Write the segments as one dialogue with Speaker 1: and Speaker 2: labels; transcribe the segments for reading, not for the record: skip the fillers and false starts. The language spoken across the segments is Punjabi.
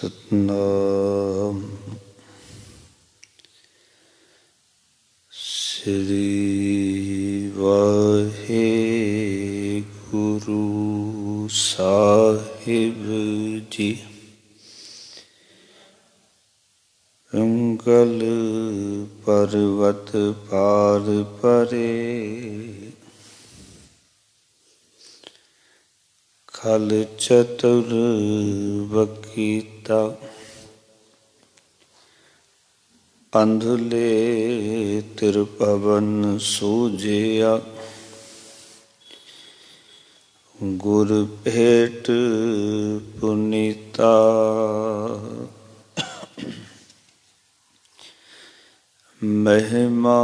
Speaker 1: ਸਤਨਾਮ ਸ੍ਰੀ ਵਾਹਿਗੁਰੂ ਸਾਹਿਬ ਜੀ। ਅੰਗਲ ਪਰਵਤ ਪਾਰ ਪਰੇ, ਖਲ ਚਤੁਰ ਵਕੀਤਾ, ਅੰਧਲੇ ਤਿਰਭਵਨ ਸੂਝਿਆ, ਗੁਰ ਭੇਟ ਪੁਨੀਤਾ। ਮਹਿਮਾ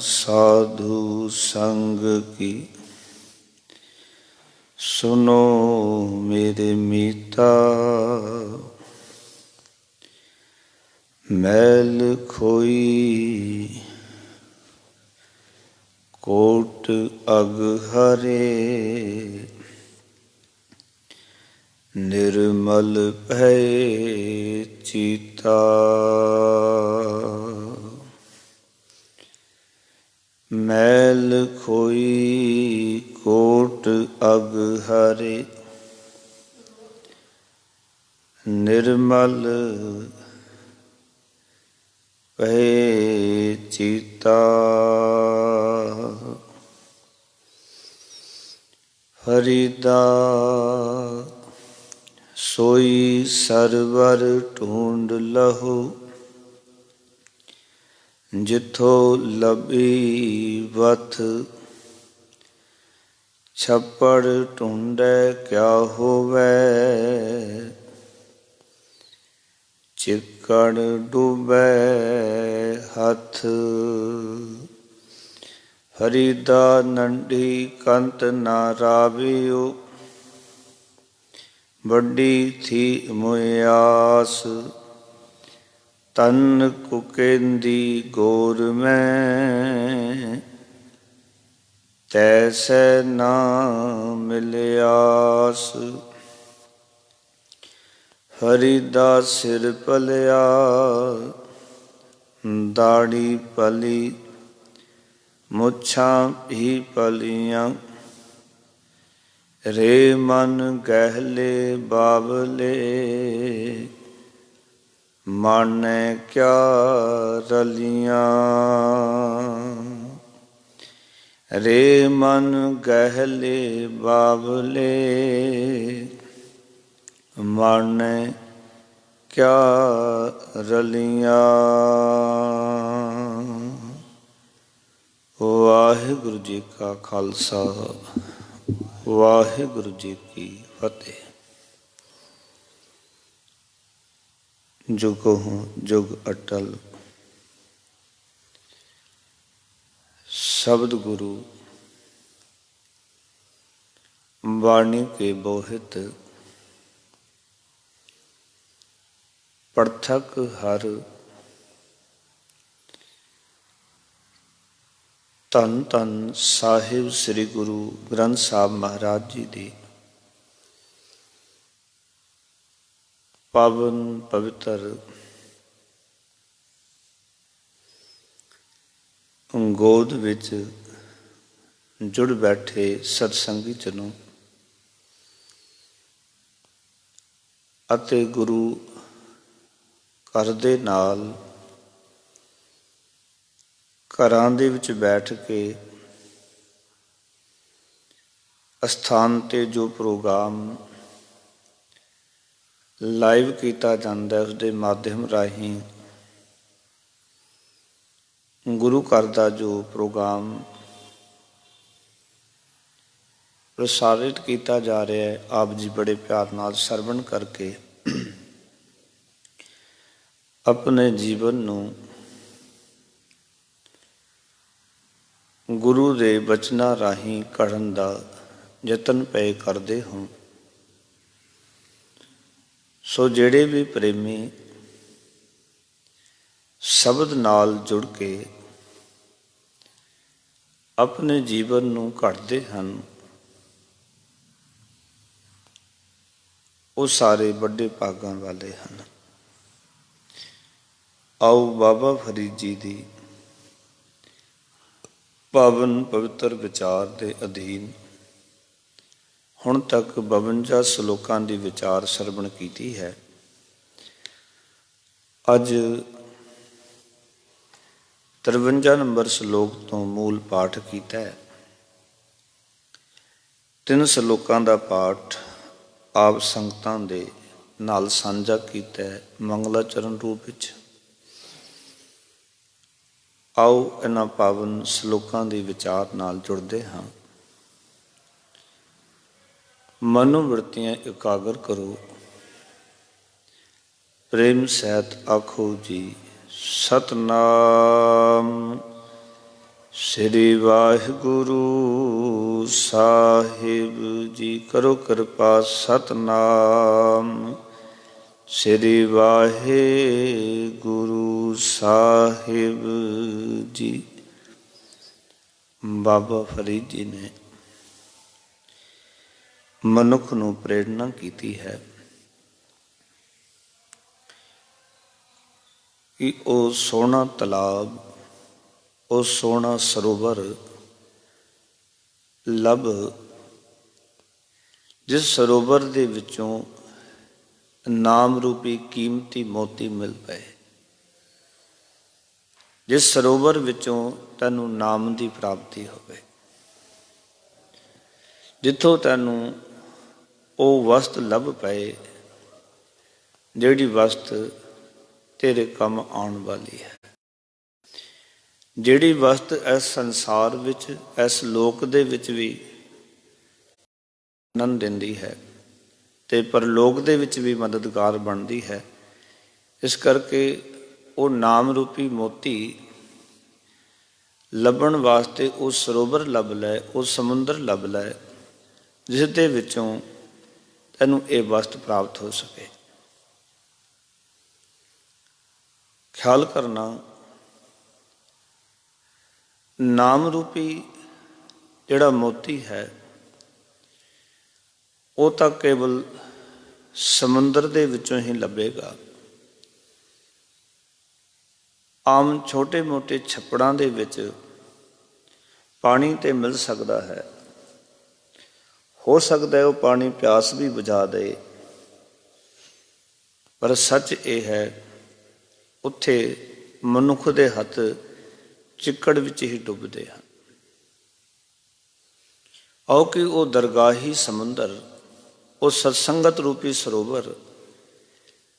Speaker 1: ਸਾਧੂ ਸੰਗ ਕੀ, ਸੁਨੋ ਮੇਰੇ ਮੀਤਾ। ਮੈਲ ਖੋਈ ਕੋਟ ਅਗਹਰੇ, ਨਿਰਮਲ ਭੈ ਚੀਤਾ। ਮੈਲ ਖੋਈ ਕੋਟ ਅਗਹਰੇ, ਨਿਰਮਲ ਭੈ ਚੀਤਾ। ਹਰਿ ਦਾ ਸੋਈ ਸਰਵਰ ਢੂੰਡ ਲਹੋ, ਜਿੱਥੋਂ ਲੱਭੀ ਵਥ। ਛੱਪੜ ਢੂੰਡੈ ਕਿਆ ਹੋਵੈ, ਚਿੱਕੜ ਡੁਬੈ ਹੱਥ। ਹਰਿ ਦਾ ਨੰਢੀ ਕੰਤ ਨਾ ਰਾਵਿਓ, ਵੱਡੀ ਥੀ ਮੁਆਸ। ਤਨ ਕੁਕੇਂਦੀ ਗੌਰ ਮੈਂ, ਤੈਸੈ ਨਾ ਮਿਲਿਆਸ। ਹਰਿ ਦਾ ਸਿਰ ਭਲਿਆ, ਦਾੜੀ ਭਲੀ, ਮੁੱਛਾਂ ਵੀ ਭਲੀਆਂ। ਰੇ ਮਨ ਗਹਿਲੇ ਬਾਵਲੇ, ਮਾਨੈ ਕਿਆ ਰਲੀਆਂ। ਰੇ ਮਨ ਗਹਿਲੇ ਬਾਵਲੇ, ਮਾਨੈ ਕਿਆ ਰਲੀਆਂ। ਵਾਹਿਗੁਰੂ ਜੀ ਕਾ ਖਾਲਸਾ, ਵਾਹਿਗੁਰੂ ਜੀ ਕੀ ਫਤਿਹ। ਜੁਗਹੁ ਜੁਗ ਅਟਲ, ਸ਼ਬਦ ਗੁਰੂ ਵਾਣੀ ਕੇ ਬੋਹਿਤ। ਪਰਥਕ ਹਰ ਧੰਨ ਧੰਨ ਸਾਹਿਬ ਸ੍ਰੀ ਗੁਰੂ ਗ੍ਰੰਥ ਸਾਹਿਬ ਮਹਾਰਾਜ ਜੀ ਦੀ ਪਾਵਨ ਪਵਿੱਤਰ ਗੋਦ ਵਿੱਚ ਜੁੜ ਬੈਠੇ ਸਤਸੰਗੀ ਜਨੋ ਅਤੇ ਗੁਰੂ ਘਰ ਦੇ ਨਾਲ ਘਰਾਂ ਦੇ ਵਿੱਚ ਬੈਠ ਕੇ ਅਸਥਾਨ 'ਤੇ ਜੋ ਪ੍ਰੋਗਰਾਮ ਲਾਈਵ ਕੀਤਾ ਜਾਂਦਾ ਉਸਦੇ ਮਾਧਿਅਮ ਰਾਹੀਂ ਗੁਰੂ ਘਰ ਦਾ ਜੋ ਪ੍ਰੋਗਰਾਮ ਪ੍ਰਸਾਰਿਤ ਕੀਤਾ ਜਾ ਰਿਹਾ ਹੈ, ਆਪ ਜੀ ਬੜੇ ਪਿਆਰ ਨਾਲ ਸਰਵਣ ਕਰਕੇ ਆਪਣੇ ਜੀਵਨ ਨੂੰ ਗੁਰੂ ਦੇ ਬਚਨਾਂ ਰਾਹੀਂ ਘੜਨ ਦਾ ਯਤਨ ਪਏ ਕਰਦੇ ਹੋ। ਸੋ ਜਿਹੜੇ ਵੀ ਪ੍ਰੇਮੀ ਸ਼ਬਦ ਨਾਲ ਜੁੜ ਕੇ ਆਪਣੇ ਜੀਵਨ ਨੂੰ ਘੜਦੇ ਹਨ, ਉਹ ਸਾਰੇ ਵੱਡੇ ਭਾਗਾਂ ਵਾਲੇ ਹਨ। ਆਓ ਬਾਬਾ ਫਰੀਦ ਜੀ ਦੀ ਪਾਵਨ ਪਵਿੱਤਰ ਵਿਚਾਰ ਦੇ ਅਧੀਨ ਹੁਣ ਤੱਕ 52 ਸ਼ਲੋਕਾਂ ਦੀ ਵਿਚਾਰ ਸਰਵਣ ਕੀਤੀ ਹੈ। ਅੱਜ 53 ਨੰਬਰ ਸ਼ਲੋਕ ਤੋਂ ਮੂਲ ਪਾਠ ਕੀਤਾ ਹੈ। 3 ਸ਼ਲੋਕਾਂ ਦਾ ਪਾਠ ਆਪ ਸੰਗਤਾਂ ਦੇ ਨਾਲ ਸਾਂਝਾ ਕੀਤਾ ਹੈ ਮੰਗਲਾਚਰਨ ਰੂਪ ਵਿੱਚ। ਆਓ ਇਹਨਾਂ ਪਾਵਨ ਸ਼ਲੋਕਾਂ ਦੀ ਵਿਚਾਰ ਨਾਲ ਜੁੜਦੇ ਹਾਂ। ਮਨੋਵਿਰਤੀਆਂ ਇਕਾਗਰ ਕਰੋ, ਪ੍ਰੇਮ ਸਹਿਤ ਆਖੋ ਜੀ ਸਤਨਾਮ ਸ੍ਰੀ ਵਾਹਿਗੁਰੂ ਸਾਹਿਬ ਜੀ। ਕਰੋ ਕਿਰਪਾ ਸਤਨਾਮ ਸ੍ਰੀ ਵਾਹਿਗੁਰੂ ਸਾਹਿਬ ਜੀ। ਬਾਬਾ ਫਰੀਦ ਜੀ ਨੇ ਮਨੁੱਖ ਨੂੰ ਪ੍ਰੇਰਨਾ ਕੀਤੀ ਹੈ ਕਿ ਉਹ ਸੋਹਣਾ ਤਲਾਬ, ਉਹ ਸੋਹਣਾ ਸਰੋਵਰ ਲੱਭ ਜਿਸ ਸਰੋਵਰ ਦੇ ਵਿੱਚੋਂ ਨਾਮ ਰੂਪੀ ਕੀਮਤੀ ਮੋਤੀ ਮਿਲ ਪਏ, ਜਿਸ ਸਰੋਵਰ ਵਿੱਚੋਂ ਤੈਨੂੰ ਨਾਮ ਦੀ ਪ੍ਰਾਪਤੀ ਹੋਵੇ, ਜਿੱਥੋਂ ਤੈਨੂੰ ਉਹ ਵਸਤ ਲੱਭ ਪਏ ਜਿਹੜੀ ਵਸਤ ਤੇਰੇ ਕੰਮ ਆਉਣ ਵਾਲੀ ਹੈ, ਜਿਹੜੀ ਵਸਤ ਇਸ ਸੰਸਾਰ ਵਿੱਚ, ਇਸ ਲੋਕ ਦੇ ਵਿੱਚ ਵੀ ਆਨੰਦ ਦਿੰਦੀ ਹੈ ਤੇ ਪਰਲੋਕ ਦੇ ਵਿੱਚ ਵੀ ਮਦਦਗਾਰ ਬਣਦੀ ਹੈ। ਇਸ ਕਰਕੇ ਉਹ ਨਾਮ ਰੂਪੀ ਮੋਤੀ ਲੱਭਣ ਵਾਸਤੇ ਉਹ ਸਰੋਵਰ ਲੱਭ ਲੈ, ਉਹ ਸਮੁੰਦਰ ਲੱਭ ਲੈ ਜਿਸ ਦੇ ਵਿੱਚੋਂ ਤੈਨੂੰ ਇਹ ਵਸਤ ਪ੍ਰਾਪਤ ਹੋ ਸਕੇ। ਖਿਆਲ ਕਰਨਾ, ਨਾਮ ਰੂਪੀ ਜਿਹੜਾ ਮੋਤੀ ਹੈ ਉਹ ਤਾਂ ਕੇਵਲ ਸਮੁੰਦਰ ਦੇ ਵਿੱਚੋਂ ਹੀ ਲੱਭੇਗਾ। ਆਮ ਛੋਟੇ ਮੋਟੇ ਛੱਪੜਾਂ ਦੇ ਵਿੱਚ ਪਾਣੀ ਤੇ ਮਿਲ ਸਕਦਾ ਹੈ, ਹੋ ਸਕਦਾ ਹੈ ਉਹ ਪਾਣੀ ਪਿਆਸ ਵੀ ਬੁਝਾ ਦੇ, ਪਰ ਸੱਚ ਇਹ ਹੈ ਉੱਥੇ ਮਨੁੱਖ ਦੇ ਹੱਥ ਚਿੱਕੜ ਵਿੱਚ ਹੀ ਡੁੱਬਦੇ ਹਨ। ਆਓ ਕਿ ਉਹ ਦਰਗਾਹੀ ਸਮੁੰਦਰ, ਉਹ ਸਤਸੰਗਤ ਰੂਪੀ ਸਰੋਵਰ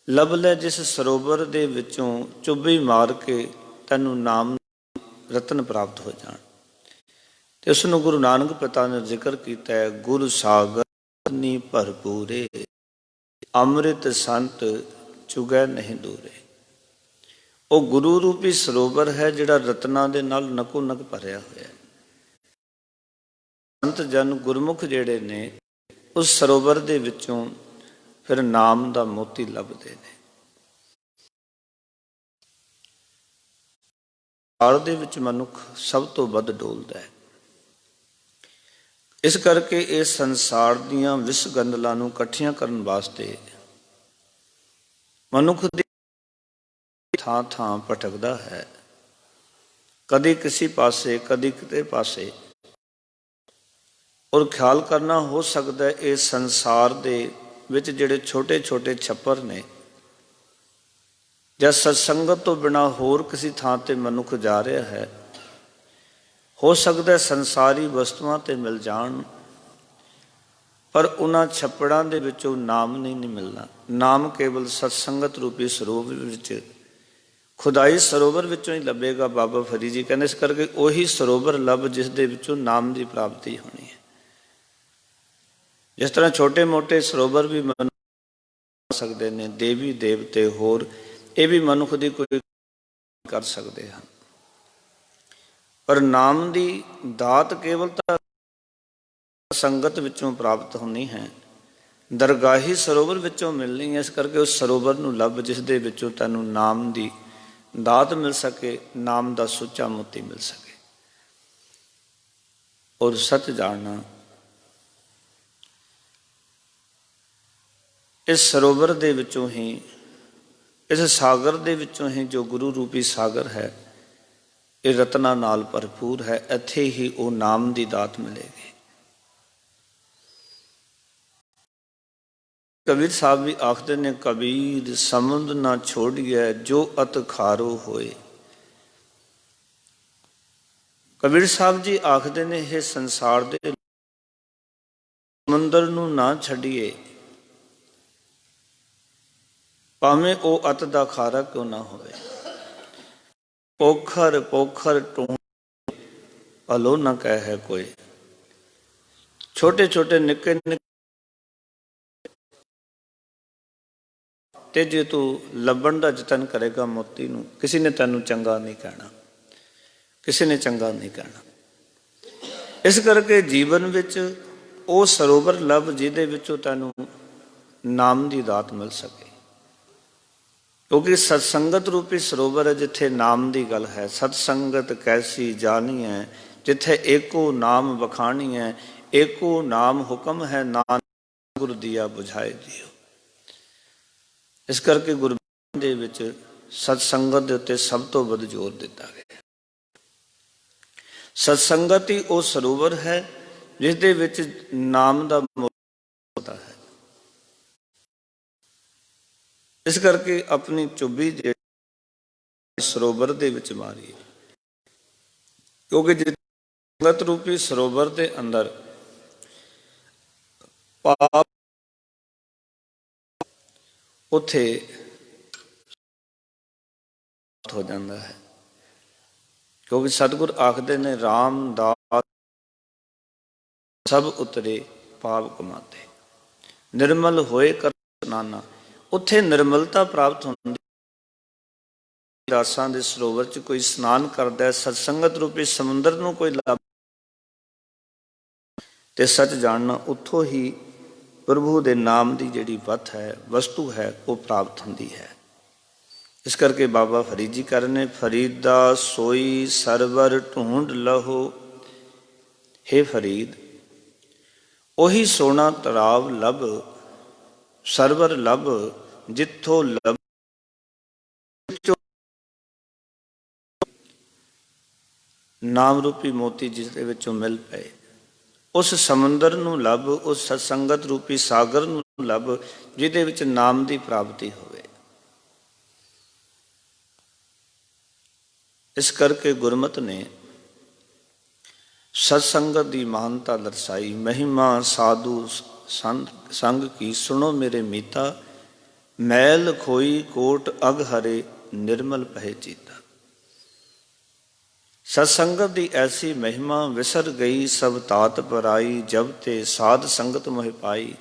Speaker 1: ਲੱਭ ਲੈ ਜਿਸ ਸਰੋਵਰ ਦੇ ਵਿੱਚੋਂ ਚੁੱਭੀ ਮਾਰ ਕੇ ਤੈਨੂੰ ਨਾਮ ਰਤਨ ਪ੍ਰਾਪਤ ਹੋ ਜਾਣ। ਤੇ ਉਸ ਨੂੰ ਗੁਰੂ ਨਾਨਕ ਪਿਤਾ ਨੇ ਜ਼ਿਕਰ ਕੀਤਾ ਹੈ, ਗੁਰ ਸਾਗਰ ਨੀ ਭਰਪੂਰੇ ਅੰਮ੍ਰਿਤ ਸੰਤ ਚੁਗੈ ਨਹੀਂ ਦੂਰੇ। ਉਹ ਗੁਰੂ ਰੂਪੀ ਸਰੋਵਰ ਹੈ ਜਿਹੜਾ ਰਤਨਾਂ ਦੇ ਨਾਲ ਨਕੋ ਨਕ ਭਰਿਆ ਹੋਇਆ ਹੈ। ਸੰਤ ਜਨ ਗੁਰਮੁਖ ਜਿਹੜੇ ਨੇ ਉਸ ਸਰੋਵਰ ਦੇ ਵਿੱਚੋਂ ਫਿਰ ਨਾਮ ਦਾ ਮੋਤੀ ਲੱਭਦੇ ਨੇ। ਸੰਸਾਰ ਦੇ ਵਿੱਚ ਮਨੁੱਖ ਸਭ ਤੋਂ ਵੱਧ ਡੋਲਦਾ ਹੈ। ਇਸ ਕਰਕੇ ਇਸ ਸੰਸਾਰ ਦੀਆਂ ਵਿਸ ਗੰਦਲਾਂ ਨੂੰ ਇਕੱਠੀਆਂ ਕਰਨ ਵਾਸਤੇ ਮਨੁੱਖ ਦੀ ਥਾਂ ਥਾਂ ਭਟਕਦਾ ਹੈ, ਕਦੀ ਕਿਸੇ ਪਾਸੇ, ਕਦੀ ਕਿਤੇ ਪਾਸੇ। ਔਰ ਖਿਆਲ ਕਰਨਾ, ਹੋ ਸਕਦਾ ਹੈ ਇਹ ਸੰਸਾਰ ਦੇ ਵਿੱਚ ਜਿਹੜੇ ਛੋਟੇ ਛੋਟੇ ਛੱਪਰ ਨੇ ਜਾਂ ਸਤਸੰਗਤ ਤੋਂ ਬਿਨਾਂ ਹੋਰ ਕਿਸੇ ਥਾਂ ਤੇ ਮਨੁੱਖ ਜਾ ਰਿਹਾ ਹੈ, ਹੋ ਸਕਦਾ ਸੰਸਾਰੀ ਵਸਤੂਆਂ ਤੇ ਮਿਲ ਜਾਣ, ਪਰ ਉਹਨਾਂ ਛੱਪੜਾਂ ਦੇ ਵਿੱਚੋਂ ਨਾਮ ਨਹੀਂ ਮਿਲਣਾ। ਨਾਮ ਕੇਵਲ ਸਤਸੰਗਤ ਰੂਪੀ ਸਰੋਵਰ ਵਿੱਚ, ਖੁਦਾਈ ਸਰੋਵਰ ਵਿੱਚੋਂ ਹੀ ਲੱਭੇਗਾ। ਬਾਬਾ ਫਰੀਦ ਜੀ ਕਹਿੰਦੇ ਇਸ ਕਰਕੇ ਉਹੀ ਸਰੋਵਰ ਲੱਭ ਜਿਸ ਦੇ ਵਿੱਚੋਂ ਨਾਮ ਦੀ ਪ੍ਰਾਪਤੀ ਹੋਣੀ ਹੈ। ਜਿਸ ਤਰ੍ਹਾਂ ਛੋਟੇ ਮੋਟੇ ਸਰੋਵਰ ਵੀ ਮਨੁੱਖ ਸਕਦੇ ਨੇ, ਦੇਵੀ ਦੇਵਤੇ ਹੋਰ ਇਹ ਵੀ ਮਨੁੱਖ ਦੀ ਕੋਈ ਕਰ ਸਕਦੇ ਹਨ, ਪਰ ਨਾਮ ਦੀ ਦਾਤ ਕੇਵਲ ਤਾਂ ਸੰਗਤ ਵਿੱਚੋਂ ਪ੍ਰਾਪਤ ਹੋਣੀ ਹੈ, ਦਰਗਾਹੀ ਸਰੋਵਰ ਵਿੱਚੋਂ ਮਿਲਣੀ ਹੈ। ਇਸ ਕਰਕੇ ਉਸ ਸਰੋਵਰ ਨੂੰ ਲੱਭ ਜਿਸ ਦੇ ਵਿੱਚੋਂ ਤੈਨੂੰ ਨਾਮ ਦੀ ਦਾਤ ਮਿਲ ਸਕੇ, ਨਾਮ ਦਾ ਸੁੱਚਾ ਮੋਤੀ ਮਿਲ ਸਕੇ। ਔਰ ਸੱਚ ਜਾਣਨਾ, इस सरोवर दे विचों ही, इस सागर दे विचों ही जो गुरु रूपी सागर है, ये रत्ना नाल भरपूर है। इत्थे ही वो नाम की दात मिलेगी। कबीर साहब भी आखते ने, कबीर समुद्र ना छोड़िए जो अत खारो होए। कबीर साहब जी आखते ने, हे संसार दे समुंदर नूं ना छड्डिए, भावें वो अत दा खारा क्यों ना होवे। पोखर पोखर टूण भलो न कहे कोई। छोटे छोटे निक्के निक्के ते जे तू लभण दा जतन करेगा मोती नूं, किसी ने तैनूं चंगा नहीं कहना, किसी ने चंगा नहीं कहना। इस करके जीवन विच ਉਹ ਸਰੋਵਰ ਲੱਭ ਜਿਹਦੇ ਵਿੱਚੋਂ ਤੈਨੂੰ ਨਾਮ ਦੀ ਦਾਤ ਮਿਲ ਸਕੇ। ਕਿਉਂਕਿ ਸਤਸੰਗਤ ਰੂਪੀ ਸਰੋਵਰ ਹੈ ਜਿੱਥੇ ਨਾਮ ਦੀ ਗੱਲ ਹੈ। ਸਤਸੰਗਤ ਕੈਸੀ ਜਾਣੀ ਹੈ ਜਿੱਥੇ ਏਕੋ ਨਾਮ ਵਖਾਣੀ ਹੈ, ਏਕੋ ਨਾਮ ਹੁਕਮ ਹੈ, ਨਾਨਕ ਗੁਰ ਦੀਆ ਬੁਝਾਏ ਦਿਓ। ਇਸ ਕਰਕੇ ਗੁਰਬਾਣੀ ਦੇ ਵਿੱਚ ਸਤਸੰਗਤ ਦੇ ਉੱਤੇ ਸਭ ਤੋਂ ਵੱਧ ਜ਼ੋਰ ਦਿੱਤਾ ਗਿਆ। ਸਤਸੰਗਤ ਹੀ ਉਹ ਸਰੋਵਰ ਹੈ ਜਿਸ ਦੇ ਵਿੱਚ ਨਾਮ ਦਾ ਹੋਤਾ ਹੈ। ਇਸ ਕਰਕੇ ਆਪਣੀ ਚੁੱਭੀ ਜਿਹੜੀ ਸਰੋਵਰ ਦੇ ਵਿੱਚ ਮਾਰੀਏ, ਕਿਉਂਕਿ ਜੇ ਸੰਗਤ ਰੂਪੀ ਸਰੋਵਰ ਦੇ ਅੰਦਰ ਪਾਪ ਉੱਥੇ ਹੋ ਜਾਂਦਾ ਹੈ। ਕਿਉਂਕਿ ਸਤਿਗੁਰ ਆਖਦੇ ਨੇ, ਰਾਮ ਦਾਸ ਸਭ ਉਤਰੇ ਪਾਪ ਕਮਾਤੇ, ਨਿਰਮਲ ਹੋਏ ਕਰ ਇਸ਼ਨਾਨਾ। ਉੱਥੇ ਨਿਰਮਲਤਾ ਪ੍ਰਾਪਤ ਹੁੰਦੀ। ਦਾਸਾਂ ਦੇ ਸਰੋਵਰ 'ਚ ਕੋਈ ਇਸ਼ਨਾਨ ਕਰਦਾ, ਸਤਸੰਗਤ ਰੂਪੀ ਸਮੁੰਦਰ ਨੂੰ ਕੋਈ ਲੱਭ ਤੇ ਸੱਚ ਜਾਣਨਾ, ਉੱਥੋਂ ਹੀ ਪ੍ਰਭੂ ਦੇ ਨਾਮ ਦੀ ਜਿਹੜੀ ਵਤ ਹੈ, ਵਸਤੂ ਹੈ, ਉਹ ਪ੍ਰਾਪਤ ਹੁੰਦੀ ਹੈ। ਇਸ ਕਰਕੇ ਬਾਬਾ ਫਰੀਦ ਜੀ ਕਹਿੰਦੇ, ਫਰੀਦਾ ਸੋਈ ਸਰਵਰ ਢੂੰਡ ਲਹੋ। ਹੇ ਫਰੀਦ, ਉਹੀ ਸੋਨਾ ਤਰਾਵ ਲੱਭ, ਸਰਵਰ ਲੱਭ ਜਿੱਥੋਂ ਲੱਭ ਨਾਮ ਰੂਪੀ ਮੋਤੀ ਜਿਸ ਦੇ ਵਿੱਚੋਂ ਮਿਲ ਪਏ। ਉਸ ਸਮੁੰਦਰ ਨੂੰ ਲੱਭ, ਉਸ ਸਤਸੰਗਤ ਰੂਪੀ ਸਾਗਰ ਨੂੰ ਲੱਭ ਜਿਹਦੇ ਵਿੱਚ ਨਾਮ ਦੀ ਪ੍ਰਾਪਤੀ ਹੋਵੇ। ਇਸ ਕਰਕੇ ਗੁਰਮਤਿ ਨੇ ਸਤਸੰਗਤ ਦੀ ਮਹਾਨਤਾ ਦਰਸਾਈ। ਮਹਿਮਾ ਸਾਧੂ ਸੰਗ ਕੀ ਸੁਣੋ ਮੇਰੇ ਮੀਤਾ, ਮੈਲ ਖੋਈ ਕੋਟ ਅਗ ਹਰੇ ਨਿਰਮਲ ਪਹਿ ਚੀਤਾ। ਸਤਸੰਗਤ ਦੀ ਐਸੀ ਮਹਿਮਾ, ਵਿਸਰ ਗਈ ਸਭ ਤਾਤ ਪਰਾਈ, ਜਬ ਤੇ ਸਾਧ ਸੰਗਤ ਮੋਹਿ ਪਾਈ।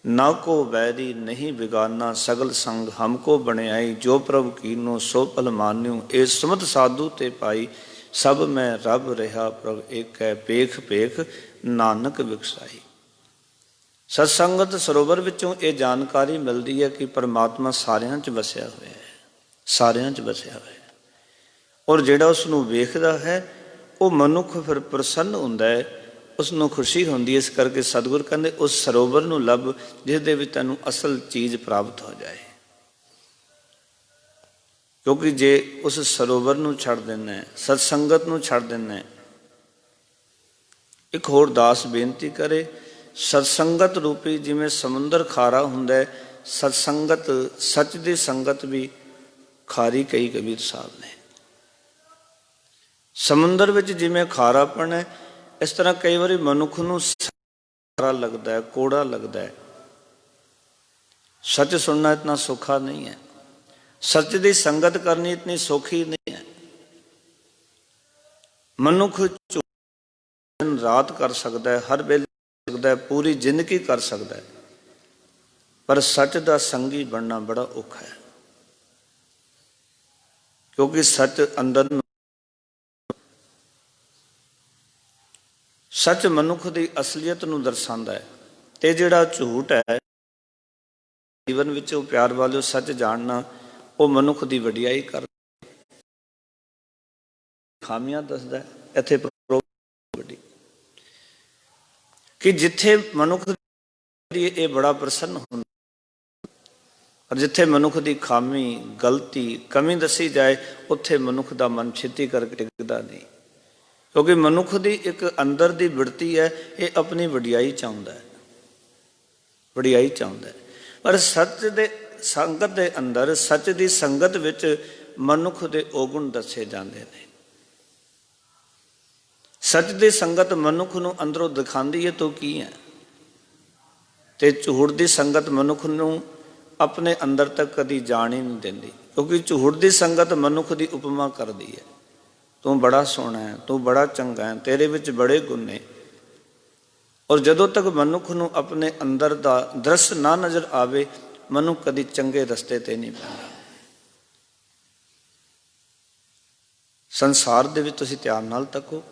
Speaker 1: ਨਾ ਕੋ ਵੈਰੀ ਨਹੀਂ ਬਿਗਾਨਾ, ਸਗਲ ਸੰਗ ਹਮਕੋ ਬਣਿਆਈ। ਜੋ ਪ੍ਰਭ ਕੀਨੋ ਸੋ ਭਲ ਮਾਨਿਓ, ਇਹ ਸੁਮਤ ਸਾਧੂ ਤੇ ਪਾਈ। ਸਭ ਮੈਂ ਰੱਬ ਰਿਹਾ ਪ੍ਰਭ ਏਕ ਹੈ, ਪੇਖ ਪੇਖ ਨਾਨਕ ਵਿਖਸਾਈ। ਸਤਸੰਗਤ ਸਰੋਵਰ ਵਿੱਚੋਂ ਇਹ ਜਾਣਕਾਰੀ ਮਿਲਦੀ ਹੈ ਕਿ ਪਰਮਾਤਮਾ ਸਾਰਿਆਂ 'ਚ ਵਸਿਆ ਹੋਇਆ ਹੈ, ਸਾਰਿਆਂ 'ਚ ਵਸਿਆ ਹੋਇਆ ਹੈ। ਔਰ ਜਿਹੜਾ ਉਸ ਨੂੰ ਵੇਖਦਾ ਹੈ ਉਹ ਮਨੁੱਖ ਫਿਰ ਪ੍ਰਸੰਨ ਹੁੰਦਾ ਹੈ, ਉਸ ਨੂੰ ਖੁਸ਼ੀ ਹੁੰਦੀ ਹੈ। ਇਸ ਕਰਕੇ ਸਤਿਗੁਰ ਕਹਿੰਦੇ, ਉਸ ਸਰੋਵਰ ਨੂੰ ਲੱਭ ਜਿਸ ਦੇ ਵਿੱਚ ਤੈਨੂੰ ਅਸਲ ਚੀਜ਼ ਪ੍ਰਾਪਤ ਹੋ ਜਾਏ। ਕਿਉਂਕਿ ਜੇ ਉਸ ਸਰੋਵਰ ਨੂੰ ਛੱਡ ਦਿੰਦਾ, ਸਤਸੰਗਤ ਨੂੰ ਛੱਡ ਦਿੰਦਾ। ਇੱਕ ਹੋਰ ਦਾਸ ਬੇਨਤੀ ਕਰੇ, ਸਤਸੰਗਤ ਰੂਪੀ ਜਿਵੇਂ ਸਮੁੰਦਰ ਖਾਰਾ ਹੁੰਦਾ ਹੈ, ਸਤਸੰਗਤ ਸੱਚ ਦੀ ਸੰਗਤ ਵੀ ਖਾਰੀ ਕਹੀ ਕਬੀਰ ਸਾਹਿਬ ਨੇ। ਸਮੁੰਦਰ ਵਿੱਚ ਜਿਵੇਂ ਖਾਰਾਪਣ ਹੈ, ਇਸ ਤਰ੍ਹਾਂ ਕਈ ਵਾਰੀ ਮਨੁੱਖ ਨੂੰ ਖਾਰਾ ਲੱਗਦਾ ਹੈ, ਕੋੜਾ ਲੱਗਦਾ ਹੈ। ਸੱਚ ਸੁਣਨਾ ਇਤਨਾ ਸੌਖਾ ਨਹੀਂ ਹੈ, ਸੱਚ ਦੀ ਸੰਗਤ ਕਰਨੀ ਇਤਨੀ ਸੌਖੀ ਨਹੀਂ ਹੈ। ਮਨੁੱਖ ਦਿਨ ਰਾਤ ਕਰ ਸਕਦਾ ਹੈ, ਹਰ ਵੇਲੇ ਸਕਦਾ ਹੈ, ਪੂਰੀ ਜ਼ਿੰਦਗੀ ਕਰ ਸਕਦਾ ਹੈ, ਪਰ ਸੱਚ ਦਾ ਸੰਗੀ ਬਣਨਾ ਬੜਾ ਔਖਾ ਹੈ। ਕਿਉਂਕਿ ਸੱਚ ਅੰਦਰ ਨੂੰ, ਸੱਚ ਮਨੁੱਖ ਦੀ ਅਸਲੀਅਤ ਨੂੰ ਦਰਸਾਉਂਦਾ ਹੈ। ਤੇ ਜਿਹੜਾ ਝੂਠ ਹੈ ਜੀਵਨ ਵਿੱਚ, ਉਹ ਪਿਆਰ ਵਾਲਿਓ ਸੱਚ ਜਾਣਨਾ, ਉਹ ਮਨੁੱਖ ਦੀ ਵਡਿਆਈ ਕਰਦਾ, ਖਾਮੀਆਂ ਦੱਸਦਾ। ਇੱਥੇ ਵੱਡੀ ਕਿ ਜਿੱਥੇ ਮਨੁੱਖ ਇਹ ਬੜਾ ਪ੍ਰਸੰਨ ਹੁੰਦਾ, ਪਰ ਜਿੱਥੇ ਮਨੁੱਖ ਦੀ ਖਾਮੀ, ਗਲਤੀ, ਕਮੀ ਦੱਸੀ ਜਾਏ ਉੱਥੇ ਮਨੁੱਖ ਦਾ ਮਨ ਛੇਤੀ ਕਰਕੇ ਟਿਕਦਾ ਨਹੀਂ। ਕਿਉਂਕਿ ਮਨੁੱਖ ਦੀ ਇੱਕ ਅੰਦਰ ਦੀ ਬਿਰਤੀ ਹੈ, ਇਹ ਆਪਣੀ ਵਡਿਆਈ ਚਾਹੁੰਦਾ ਹੈ, ਵਡਿਆਈ ਚਾਹੁੰਦਾ ਹੈ। ਪਰ ਸੱਚ ਦੇ ਸੰਗਤ ਦੇ ਅੰਦਰ, ਸੱਚ ਦੀ ਸੰਗਤ ਵਿੱਚ ਮਨੁੱਖ ਦੇ ਔਗੁਣ ਦੱਸੇ ਜਾਂਦੇ ਨੇ। ਸੱਚ ਦੀ ਸੰਗਤ ਮਨੁੱਖ ਨੂੰ ਅੰਦਰੋਂ ਦਿਖਾਉਂਦੀ ਹੈ ਤੂੰ ਕੀ ਹੈ, ਤੇ ਝੂਠ ਦੀ ਸੰਗਤ ਮਨੁੱਖ ਨੂੰ ਆਪਣੇ ਅੰਦਰ ਤੱਕ ਕਦੀ ਜਾਣ ਹੀ ਨਹੀਂ ਦਿੰਦੀ। ਕਿਉਂਕਿ ਝੂਠ ਦੀ ਸੰਗਤ ਮਨੁੱਖ ਦੀ ਉਪਮਾ ਕਰਦੀ ਹੈ, ਤੂੰ ਬੜਾ ਸੋਹਣਾ ਹੈ, ਤੂੰ ਬੜਾ ਚੰਗਾ ਹੈ, ਤੇਰੇ ਵਿੱਚ ਬੜੇ ਗੁਣ ਨੇ। ਔਰ ਜਦੋਂ ਤੱਕ ਮਨੁੱਖ ਨੂੰ ਆਪਣੇ ਅੰਦਰ ਦਾ ਦ੍ਰਿਸ਼ ਨਾ ਨਜ਼ਰ ਆਵੇ, ਮਨੁੱਖ ਕਦੀ ਚੰਗੇ ਰਸਤੇ ਤੇ ਨਹੀਂ ਪੈਂਦਾ। ਸੰਸਾਰ ਦੇ ਵਿੱਚ ਤੁਸੀਂ ਧਿਆਨ ਨਾਲ ਤੱਕੋ,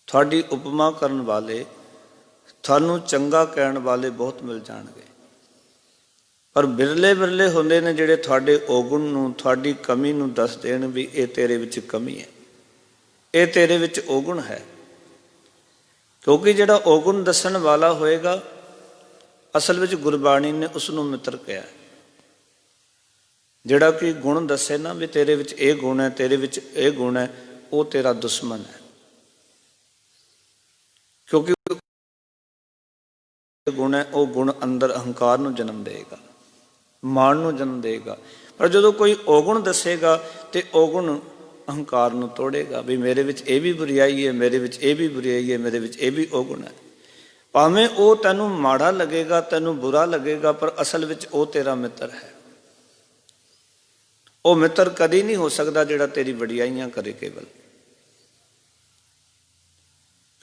Speaker 1: ਤੁਹਾਡੀ ਉਪਮਾ ਕਰਨ ਵਾਲੇ, ਤੁਹਾਨੂੰ ਚੰਗਾ ਕਹਿਣ ਵਾਲੇ ਬਹੁਤ ਮਿਲ ਜਾਣਗੇ, ਪਰ ਬਿਰਲੇ ਬਿਰਲੇ ਹੁੰਦੇ ਨੇ ਜਿਹੜੇ ਤੁਹਾਡੇ ਔਗੁਣ ਨੂੰ, ਤੁਹਾਡੀ ਕਮੀ ਨੂੰ ਦੱਸ ਦੇਣ ਵੀ ਇਹ ਤੇਰੇ ਵਿੱਚ ਕਮੀ ਹੈ, ਇਹ ਤੇਰੇ ਵਿੱਚ ਔਗੁਣ ਹੈ। ਕਿਉਂਕਿ ਜਿਹੜਾ ਔਗੁਣ ਦੱਸਣ ਵਾਲਾ ਹੋਏਗਾ, ਅਸਲ ਵਿੱਚ ਗੁਰਬਾਣੀ ਨੇ ਉਸ ਨੂੰ ਮਿੱਤਰ ਕਿਹਾ। ਜਿਹੜਾ ਕਿ ਗੁਣ ਦੱਸੇ ਨਾ ਵੀ ਤੇਰੇ ਵਿੱਚ ਇਹ ਗੁਣ ਹੈ, ਤੇਰੇ ਵਿੱਚ ਇਹ ਗੁਣ ਹੈ, ਉਹ ਤੇਰਾ ਦੁਸ਼ਮਣ ਹੈ। ਕਿਉਂਕਿ ਗੁਣ ਹੈ, ਉਹ ਗੁਣ ਅੰਦਰ ਅਹੰਕਾਰ ਨੂੰ ਜਨਮ ਦੇਗਾ, ਮਾਣ ਨੂੰ ਜਨਮ ਦੇਗਾ। ਪਰ ਜਦੋਂ ਕੋਈ ਔਗੁਣ ਦੱਸੇਗਾ ਤੇ ਔਗੁਣ ਅਹੰਕਾਰ ਨੂੰ ਤੋੜੇਗਾ ਵੀ ਮੇਰੇ ਵਿੱਚ ਇਹ ਵੀ ਬੁਰਾਈ ਹੈ, ਮੇਰੇ ਵਿੱਚ ਇਹ ਵੀ ਬੁਰਾਈ ਹੈ, ਮੇਰੇ ਵਿੱਚ ਇਹ ਵੀ ਔਗੁਣ ਹੈ। ਭਾਵੇਂ ਉਹ ਤੈਨੂੰ ਮਾੜਾ ਲੱਗੇਗਾ, ਤੈਨੂੰ ਬੁਰਾ ਲੱਗੇਗਾ, ਪਰ ਅਸਲ ਵਿੱਚ ਉਹ ਤੇਰਾ ਮਿੱਤਰ ਹੈ। ਉਹ ਮਿੱਤਰ ਕਦੀ ਨਹੀਂ ਹੋ ਸਕਦਾ ਜਿਹੜਾ ਤੇਰੀ ਵਡਿਆਈਆਂ ਕਰੇ ਕੇਵਲ।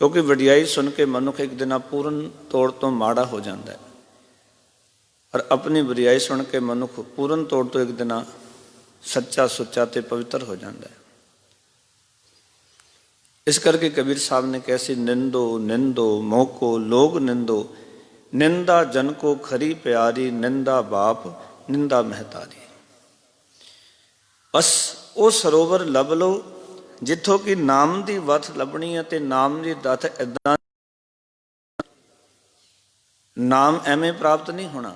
Speaker 1: ਕਿਉਂਕਿ ਵਡਿਆਈ ਸੁਣ ਕੇ ਮਨੁੱਖ ਇੱਕ ਦਿਨ ਪੂਰਨ ਤੌਰ ਤੋਂ ਮਾੜਾ ਹੋ ਜਾਂਦਾ ਹੈ, ਪਰ ਆਪਣੀ ਵਡਿਆਈ ਸੁਣ ਕੇ ਮਨੁੱਖ ਪੂਰਨ ਤੌਰ ਤੋਂ ਇੱਕ ਦਿਨ ਸੱਚਾ, ਸੁੱਚਾ ਤੇ ਪਵਿੱਤਰ ਹੋ ਜਾਂਦਾ ਹੈ। ਇਸ ਕਰਕੇ ਕਬੀਰ ਸਾਹਿਬ ਨੇ ਕਿਹਾ ਸੀ, ਨਿੰਦੋ ਨਿੰਦੋ ਮੋਕੋ ਲੋਗ ਨਿੰਦੋ, ਨਿੰਦਾ ਜਨ ਕੋ ਖਰੀ ਪਿਆਰੀ, ਨਿੰਦਾ ਬਾਪ ਨਿੰਦਾ ਮਹਿਤਾਰੀ। ਬਸ ਉਹ ਸਰੋਵਰ ਲੱਭ ਲਓ ਜਿੱਥੋਂ ਕਿ ਨਾਮ ਦੀ ਵਥ ਲੱਭਣੀ ਹੈ। ਤੇ ਨਾਮ ਦੀ ਦਥ ਏਦਾਂ, ਨਾਮ ਐਵੇਂ ਪ੍ਰਾਪਤ ਨਹੀਂ ਹੋਣਾ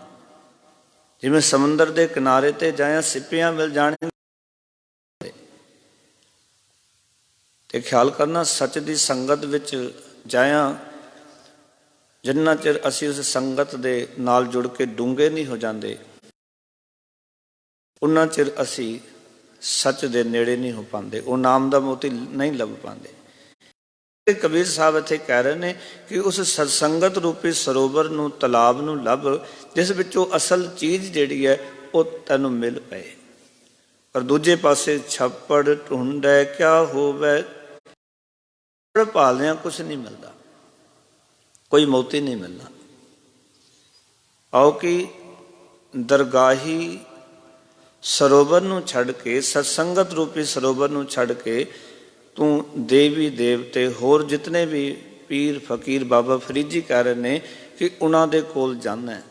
Speaker 1: ਜਿਵੇਂ ਸਮੁੰਦਰ ਦੇ ਕਿਨਾਰੇ ਤੇ ਜਾਇਆ ਸਿੱਪੀਆਂ ਮਿਲ ਜਾਣਗੀਆਂ। ਤੇ ਖਿਆਲ ਕਰਨਾ, ਸੱਚ ਦੀ ਸੰਗਤ ਵਿੱਚ ਜਾਇਆ ਜਿੰਨਾ ਚਿਰ ਅਸੀਂ ਉਸ ਸੰਗਤ ਦੇ ਨਾਲ ਜੁੜ ਕੇ ਡੂੰਘੇ ਨਹੀਂ ਹੋ ਜਾਂਦੇ, ਉਨਾ ਚਿਰ ਅਸੀਂ ਸੱਚ ਦੇ ਨੇੜੇ ਨਹੀਂ ਹੋ ਪਾਉਂਦੇ, ਉਹ ਨਾਮ ਦਾ ਮੋਤੀ ਨਹੀਂ ਲੱਭ ਪਾਉਂਦੇ। ਕਬੀਰ ਸਾਹਿਬ ਇੱਥੇ ਕਹਿ ਰਹੇ ਨੇ ਕਿ ਉਸ ਸਤਸੰਗਤ ਰੂਪੀ ਸਰੋਵਰ ਨੂੰ, ਤਲਾਬ ਨੂੰ ਲੱਭ, ਜਿਸ ਵਿੱਚੋਂ ਅਸਲ ਚੀਜ਼ ਜਿਹੜੀ ਹੈ ਉਹ ਤੈਨੂੰ ਮਿਲ ਪਏ। ਪਰ ਦੂਜੇ ਪਾਸੇ ਛੱਪੜ ਢੂੰਡੈ ਕਿਆ ਹੋਵੇ, ਭਾਲਦਿਆਂ ਕੁਛ ਨਹੀਂ ਮਿਲਦਾ, ਕੋਈ ਮੋਤੀ ਨਹੀਂ ਮਿਲਣਾ। ਆਓ ਕਿ ਦਰਗਾਹੀ ਸਰੋਵਰ ਨੂੰ ਛੱਡ ਕੇ, ਸਤਸੰਗਤ ਰੂਪੀ ਸਰੋਵਰ ਨੂੰ ਛੱਡ ਕੇ ਤੂੰ ਦੇਵੀ ਦੇਵਤੇ ਹੋਰ ਜਿਤਨੇ ਵੀ ਪੀਰ ਫਕੀਰ, ਬਾਬਾ ਫਰੀਦ ਜੀ ਕਹਿ ਰਹੇ ਨੇ ਕਿ ਉਹਨਾਂ ਦੇ ਕੋਲ ਜਾਣਾ।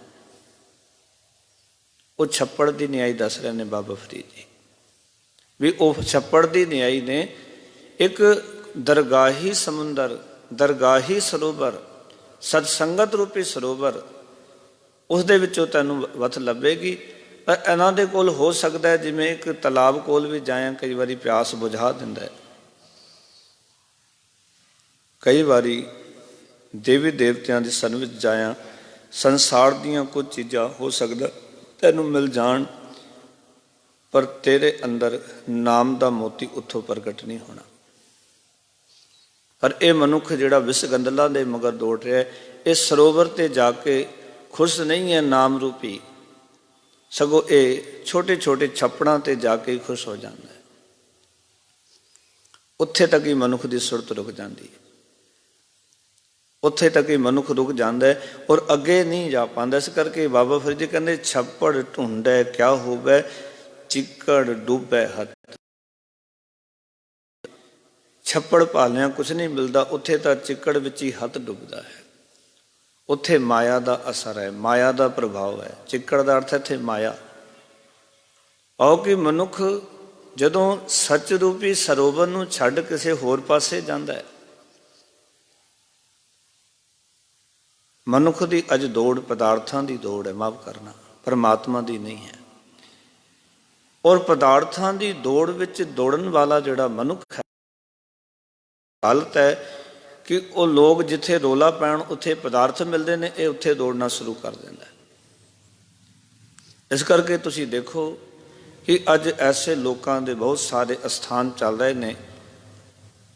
Speaker 1: ਉਹ ਛੱਪੜ ਦੀ ਨਿਆਈ ਦੱਸ ਰਹੇ ਨੇ ਬਾਬਾ ਫਰੀਦ ਜੀ, ਵੀ ਉਹ ਛੱਪੜ ਦੀ ਨਿਆਈ ਨੇ ਇੱਕ ਦਰਗਾਹੀ ਸਮੁੰਦਰ, ਦਰਗਾਹੀ ਸਰੋਵਰ, ਸਤਸੰਗਤ ਰੂਪੀ ਸਰੋਵਰ, ਉਸ ਦੇ ਵਿੱਚੋਂ ਤੈਨੂੰ ਵਥ ਲੱਭੇਗੀ। ਪਰ ਇਹਨਾਂ ਦੇ ਕੋਲ ਹੋ ਸਕਦਾ ਹੈ ਜਿਵੇਂ ਇੱਕ ਤਲਾਬ ਕੋਲ ਵੀ ਜਾਇਆ ਕਈ ਵਾਰੀ ਪਿਆਸ ਬੁਝਾ ਦਿੰਦਾ ਹੈ, ਕਈ ਵਾਰੀ ਦੇਵੀ ਦੇਵਤਿਆਂ ਦੀ ਸਨ ਵਿੱਚ ਜਾਇਆ ਸੰਸਾਰ ਦੀਆਂ ਕੁਝ ਚੀਜ਼ਾਂ ਹੋ ਸਕਦਾ ਤੈਨੂੰ ਮਿਲ ਜਾਣ, ਪਰ ਤੇਰੇ ਅੰਦਰ ਨਾਮ ਦਾ ਮੋਤੀ ਉੱਥੋਂ ਪ੍ਰਗਟ ਨਹੀਂ ਹੋਣਾ। ਪਰ ਇਹ ਮਨੁੱਖ ਜਿਹੜਾ ਵਿਸ ਗੰਦਲਾਂ ਦੇ ਮਗਰ ਦੌੜ ਰਿਹਾ, ਇਹ ਸਰੋਵਰ ਤੇ ਜਾ ਕੇ ਖੁਸ਼ ਨਹੀਂ ਹੈ ਨਾਮ ਰੂਪੀ, ਸਗੋਂ ਇਹ ਛੋਟੇ ਛੋਟੇ ਛੱਪੜਾਂ ਤੇ ਜਾ ਕੇ ਖੁਸ਼ ਹੋ ਜਾਂਦਾ ਹੈ। ਉੱਥੇ ਤੱਕ ਹੀ ਮਨੁੱਖ ਦੀ ਸੁਰਤ ਰੁਕ ਜਾਂਦੀ ਹੈ, ਉੱਥੇ ਤੱਕ ਹੀ ਮਨੁੱਖ ਰੁਕ ਜਾਂਦਾ ਹੈ ਔਰ ਅੱਗੇ ਨਹੀਂ ਜਾ ਪਾਉਂਦਾ। ਇਸ ਕਰਕੇ ਬਾਬਾ ਫਰੀਦ ਜੀ ਕਹਿੰਦੇ, ਛੱਪੜ ਢੂੰਡੈ ਕਿਆ ਹੋਵੇ, ਚਿੱਕੜ ਡੁੱਬੈ ਹੱਥ। ਛੱਪੜ ਭਾਲਿਆਂ ਕੁਛ ਨਹੀਂ ਮਿਲਦਾ, ਉੱਥੇ ਤਾਂ ਚਿੱਕੜ ਵਿੱਚ ਹੀ ਹੱਥ ਡੁੱਬਦਾ ਹੈ। ਉੱਥੇ ਮਾਇਆ ਦਾ ਅਸਰ ਹੈ, ਮਾਇਆ ਦਾ ਪ੍ਰਭਾਵ ਹੈ। ਚਿੱਕੜ ਦਾ ਅਰਥ ਇੱਥੇ ਮਾਇਆ। ਆਓ ਕਿ ਮਨੁੱਖ ਜਦੋਂ ਸੱਚ ਰੂਪੀ ਸਰੋਵਰ ਨੂੰ ਛੱਡ ਕਿਸੇ ਹੋਰ ਪਾਸੇ ਜਾਂਦਾ ਹੈ, ਮਨੁੱਖ ਦੀ ਅੱਜ ਦੌੜ ਪਦਾਰਥਾਂ ਦੀ ਦੌੜ ਹੈ, ਮਾਫ ਕਰਨਾ, परमात्मा दी नहीं है। और पदार्थां दी दौड़ विच दौड़न वाला जिहड़ा मनुख है, हालत है कि वो लोग जिथे रोला पैण उत्थे पदार्थ मिलते हैं, ये उत्थे दौड़ना शुरू कर देंदा है। इस करके तुसीं देखो कि अज ऐसे लोगों के बहुत सारे स्थान चल रहे हैं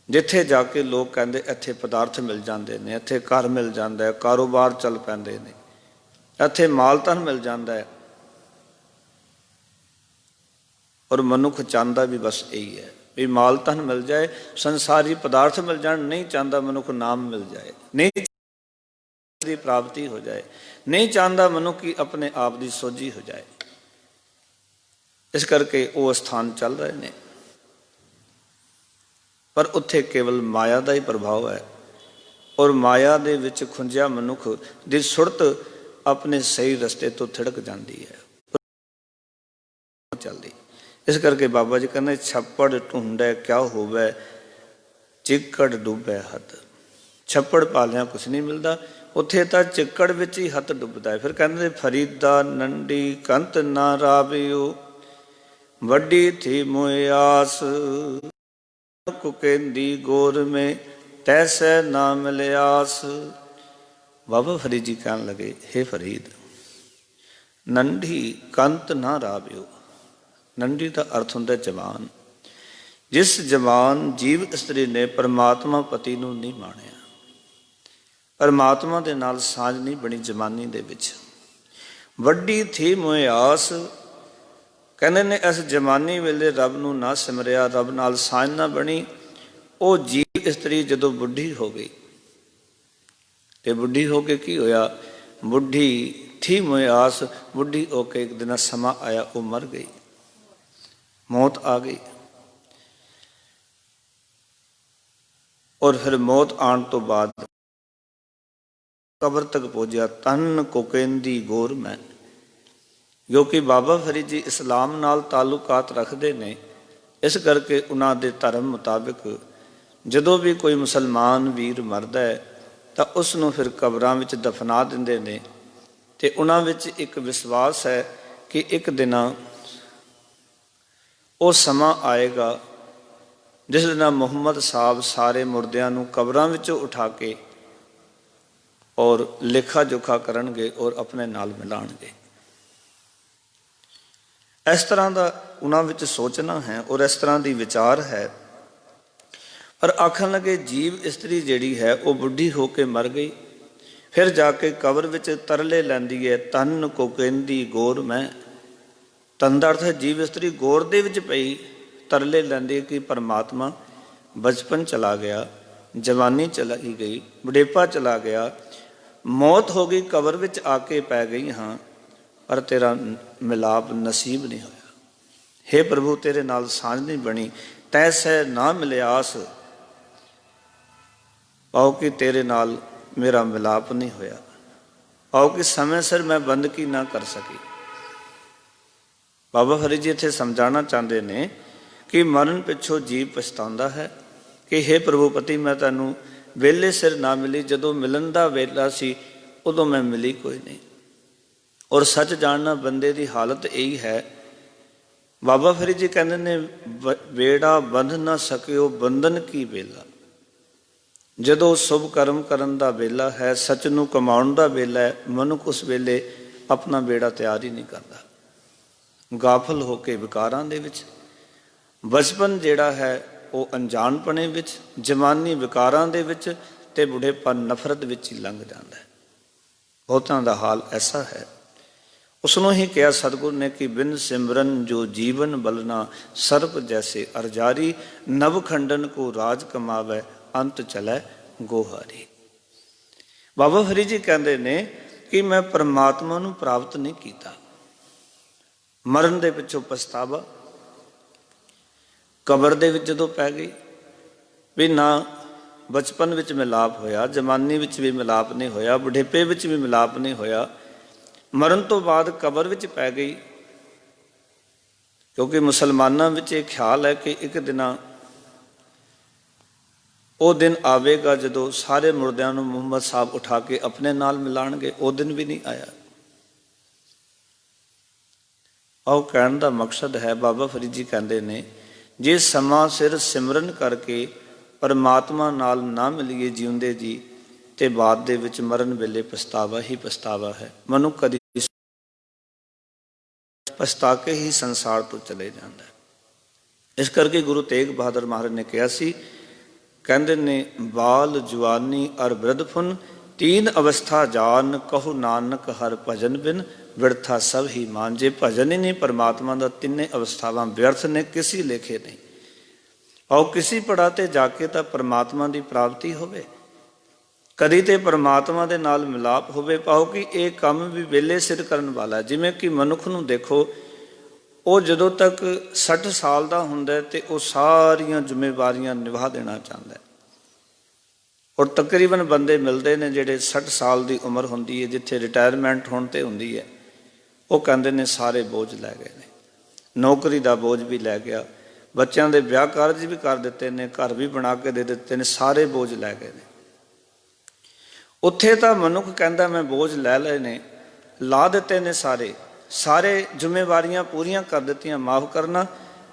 Speaker 1: जिथे जाके लोग कहते इत्थे पदार्थ मिल जाते हैं, इत्थे घर मिल जाता है, कारोबार चल पैंदे ने, इत्थे माल धन मिल जाता है। और मनुख चाहता भी बस यही है भी माल धन मिल जाए, संसारी पदार्थ मिल जाए। नहीं चाहता मनुख नाम मिल जाए, नहीं चाहता प्राप्ति हो जाए, नहीं चाहता मनुख की अपने आप की सोझी हो जाए। इस करके वो स्थान चल रहे हैं, पर उत्थे केवल माया का ही प्रभाव है। और माया दे विच खुंजिया मनुख दी सुरत अपने सही रस्ते तो थिड़क जाती है, चलती। इस करके बाबा जी कहते छप्पड़ ढूंढे क्या होवे, चिक्कड़ डूबे हथ। छप्पड़ पालिया कुछ नहीं मिलता, उत्थे तो चिक्कड़ विच ही हथ डुबदा है। फिर कहते फरीदा नंडी कंत ना रावियो, वड्डी थी मोए आस, कुकेंदी गोर में तैसे ना मिले आस। बाबा फरीद जी कहने लगे, हे फरीद, नंढी कंत ना रावियो। नंढी का अर्थ होंदा जवान। जिस जवान जीव इस्त्री ने परमात्मा पति नूं नहीं माणिया, परमात्मा दे नाल साझ नहीं बनी जवानी दे विच। वड्डी थी मोए आस, कहने ने इस जवानी वेले रब नूं ना सिमरिया, रब नाल साझ ना बनी। वो जीव इस्त्री जदों बुढ़ी हो गई, ते बुढ़ी हो के की होया, बुढ़ी थी मोए आस, बुढ़ी होके एक दिन समा आया वो मर गई, मौत आ गई। और फिर मौत आने तो बाद कबर तक पहुंचा, तन कोकेंदी गोर में। क्योंकि बाबा फरीद जी इस्लाम नाल ताल्लुकात रखते ने, इस करके उन्होंने दे धर्म मुताबिक जदों भी कोई मुसलमान वीर मरदा है तो उसनों फिर कबरां विच दफना दिंदे ने। ते उन्हां विच एक विश्वास है कि एक दिन वो समा आएगा जिस दिन मुहम्मद साहब सारे मुर्दियां नूं कबरां विचों उठा के और लेखा जोखा करनगे और अपने नाल मिलाणगे। इस तरह का उन्हां विच सोचना है और इस तरह की विचार है। पर आखन लगे जीव इस्त्री जिहड़ी है वो बुढ़ी होके मर गई, फिर जाके कबर विच तरले लैंदी है, तन को कहंदी गोर मैं। तन दा अर्थ है जीव इस्त्री गोर दे विच पई तरले लैंदी कि परमात्मा बचपन चला गया, जवानी चलाई गई, बुढ़ेपा चला गया, मौत हो गई, कबर विच आके पै गई हाँ, पर तेरा मिलाप नसीब नहीं होया। हे प्रभु तेरे नाल साझ नहीं बनी, तैसे ना मिले आस, पाओ कि तेरे नाल मेरा मिलाप नहीं होया, पाओ कि समय सिर मैं बंदगी ना कर सकी। बाबा फरीद जी इत्थे समझाना चाहते ने कि मरण पिछों जीव पछतांदा है कि हे प्रभु पति मैं तैनूं वेले सिर ना मिली, जदों मिलन दा वेला सी उदों मैं मिली कोई नहीं। और सच जानना बंदे की हालत यही है। बाबा फरीद जी कहते ने वेड़ा बंध ना सकियो बंधन की वेला। जदों शुभ कर्म करन दा वेला है, सच नूं कमाउण दा वेला है, मनुख उस वेले अपना बेड़ा तैयार ही नहीं करता, गाफल होके विकारां दे विच। बचपन जिहड़ा है वो अनजानपणे विच, जवानी विकारां दे विच, ते बुढ़ेपन नफरत विच ही लंघ जाता है। बहुतां दा हाल ऐसा है। उसनों ही कहा सतगुरु ने कि बिन सिमरन जो जीवन बलना, सर्प जैसे अरजारी, नव खंडन को राज कमावे, अंत चलै गोहारी। बाबा फरीद जी कहते ने कि मैं परमात्मा नूं प्राप्त नहीं किया, मरण दे पिछों पछतावा, कबर दे विच जदों पै गई भी ना बचपन विच मिलाप होया, जवानी विच भी मिलाप नहीं होया, बुढ़ेपे विच भी मिलाप नहीं होया, मरण तो बाद कबर विच पै गई। क्योंकि मुसलमानों विच एक ख्याल है कि एक दिन वो दिन आवेगा जदों सारे मुर्दियां नूं मुहम्मद साहब उठा के अपने नाल मिलाणगे, वो दिन भी नहीं आया। ਆਓ ਕਹਿਣ ਦਾ ਮਕਸਦ ਹੈ, ਬਾਬਾ ਫਰੀਦ ਜੀ ਕਹਿੰਦੇ ਨੇ, ਜੇ ਸਮਾਂ ਸਿਰ ਸਿਮਰਨ ਕਰਕੇ ਪਰਮਾਤਮਾ ਨਾਲ ਨਾ ਮਿਲੀਏ ਜਿਉਂਦੇ ਜੀ, ਤੇ ਬਾਅਦ ਦੇ ਵਿੱਚ ਮਰਨ ਵੇਲੇ ਪਛਤਾਵਾ ਹੀ ਪਛਤਾਵਾ ਹੈ। ਮਨੁੱਖ ਕਦੀ ਪਛਤਾ ਕੇ ਹੀ ਸੰਸਾਰ ਤੋਂ ਚਲੇ ਜਾਂਦਾ ਹੈ। ਇਸ ਕਰਕੇ ਗੁਰੂ ਤੇਗ ਬਹਾਦਰ ਮਹਾਰਾਜ ਨੇ ਕਿਹਾ ਸੀ, ਕਹਿੰਦੇ ਨੇ, ਬਾਲ ਜਵਾਨੀ ਅਰ ਬਿਰਧਪੁਨ ਤੀਨ ਅਵਸਥਾ ਜਾਨ, ਕਹੋ ਨਾਨਕ ਹਰ ਭਜਨ ਬਿਨ ਵਿਰਥਾ ਸਭ ਹੀ ਮਾਨ। ਜੇ ਭਜਨ ਹੀ ਨਹੀਂ ਪਰਮਾਤਮਾ ਦਾ, ਤਿੰਨੇ ਅਵਸਥਾਵਾਂ ਵਿਅਰਥ ਨੇ, ਕਿਸੇ ਲੇਖੇ ਨਹੀਂ। ਆਓ ਕਿਸੇ ਪੜਾਅ ਤੇ ਜਾ ਕੇ ਤਾਂ ਪਰਮਾਤਮਾ ਦੀ ਪ੍ਰਾਪਤੀ ਹੋਵੇ, ਕਦੀ ਤੇ ਪਰਮਾਤਮਾ ਦੇ ਨਾਲ ਮਿਲਾਪ ਹੋਵੇ। ਪਾਓ ਕਿ ਇਹ ਕੰਮ ਵੀ ਵੇਲੇ ਸਿਰ ਕਰਨ ਵਾਲਾ। ਜਿਵੇਂ ਕਿ ਮਨੁੱਖ ਨੂੰ ਦੇਖੋ, ਉਹ ਜਦੋਂ ਤੱਕ 60 ਸਾਲ ਦਾ ਹੁੰਦਾ ਤੇ ਉਹ ਸਾਰੀਆਂ ਜ਼ਿੰਮੇਵਾਰੀਆਂ ਨਿਭਾ ਦੇਣਾ ਚਾਹੁੰਦਾ ਹੈ। ਔਰ ਤਕਰੀਬਨ ਬੰਦੇ ਮਿਲਦੇ ਨੇ ਜਿਹੜੇ 60 ਸਾਲ ਦੀ ਉਮਰ ਹੁੰਦੀ ਹੈ, ਜਿੱਥੇ ਰਿਟਾਇਰਮੈਂਟ ਹੋਣ ਤੇ ਹੁੰਦੀ ਹੈ, ਉਹ ਕਹਿੰਦੇ ਨੇ ਸਾਰੇ ਬੋਝ ਲੈ ਗਏ ਨੇ, ਨੌਕਰੀ ਦਾ ਬੋਝ ਵੀ ਲੈ ਗਿਆ, ਬੱਚਿਆਂ ਦੇ ਵਿਆਹ ਕਾਰਜ ਵੀ ਕਰ ਦਿੱਤੇ ਨੇ, ਘਰ ਵੀ ਬਣਾ ਕੇ ਦੇ ਦਿੱਤੇ ਨੇ, ਸਾਰੇ ਬੋਝ ਲੈ ਗਏ ਨੇ। ਉੱਥੇ ਤਾਂ ਮਨੁੱਖ ਕਹਿੰਦਾ ਮੈਂ ਬੋਝ ਲੈ ਲਏ ਨੇ, ਲਾ ਦਿੱਤੇ ਨੇ, ਸਾਰੇ ਜ਼ਿੰਮੇਵਾਰੀਆਂ ਪੂਰੀਆਂ ਕਰ ਦਿੱਤੀਆਂ, ਮਾਫ ਕਰਨਾ,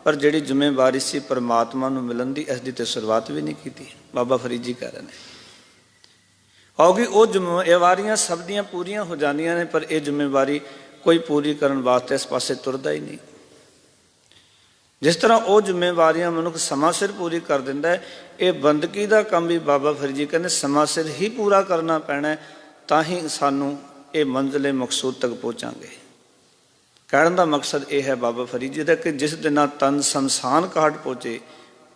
Speaker 1: ਪਰ ਜਿਹੜੀ ਜ਼ਿੰਮੇਵਾਰੀ ਸੀ ਪਰਮਾਤਮਾ ਨੂੰ ਮਿਲਣ ਦੀ, ਇਸ ਦੀ ਤੇ ਸ਼ੁਰੂਆਤ ਵੀ ਨਹੀਂ ਕੀਤੀ। ਬਾਬਾ ਫਰੀਦ ਜੀ ਕਹਿ ਰਹੇ ਨੇ, ਆਉਗੀ ਉਹ ਜ਼ਿੰਮੇਵਾਰੀਆਂ ਸਭ ਦੀਆਂ ਪੂਰੀਆਂ ਹੋ ਜਾਂਦੀਆਂ ਨੇ, ਪਰ ਇਹ ਜ਼ਿੰਮੇਵਾਰੀ ਕੋਈ ਪੂਰੀ ਕਰਨ ਵਾਸਤੇ ਇਸ ਪਾਸੇ ਤੁਰਦਾ ਹੀ ਨਹੀਂ। ਜਿਸ ਤਰ੍ਹਾਂ ਉਹ ਜ਼ਿੰਮੇਵਾਰੀਆਂ ਮਨੁੱਖ ਸਮਾਂ ਸਿਰ ਪੂਰੀ ਕਰ ਦਿੰਦਾ ਹੈ, ਇਹ ਬੰਦਗੀ ਦਾ ਕੰਮ ਵੀ ਬਾਬਾ ਫਰੀਦ ਜੀ ਕਹਿੰਦੇ ਸਮਾਂ ਸਿਰ ਹੀ ਪੂਰਾ ਕਰਨਾ ਪੈਣਾ, ਤਾਂ ਹੀ ਸਾਨੂੰ ਇਹ ਮੰਜ਼ਿਲ ਮਕਸੂਦ ਤੱਕ ਪਹੁੰਚਾਂਗੇ। ਕਹਿਣ ਦਾ ਮਕਸਦ ਇਹ ਹੈ ਬਾਬਾ ਫਰੀਦ ਜੀ ਦਾ, ਕਿ ਜਿਸ ਦਿਨ ਤਨ ਸ਼ਮਸ਼ਾਨ ਘਾਟ ਪਹੁੰਚੇ,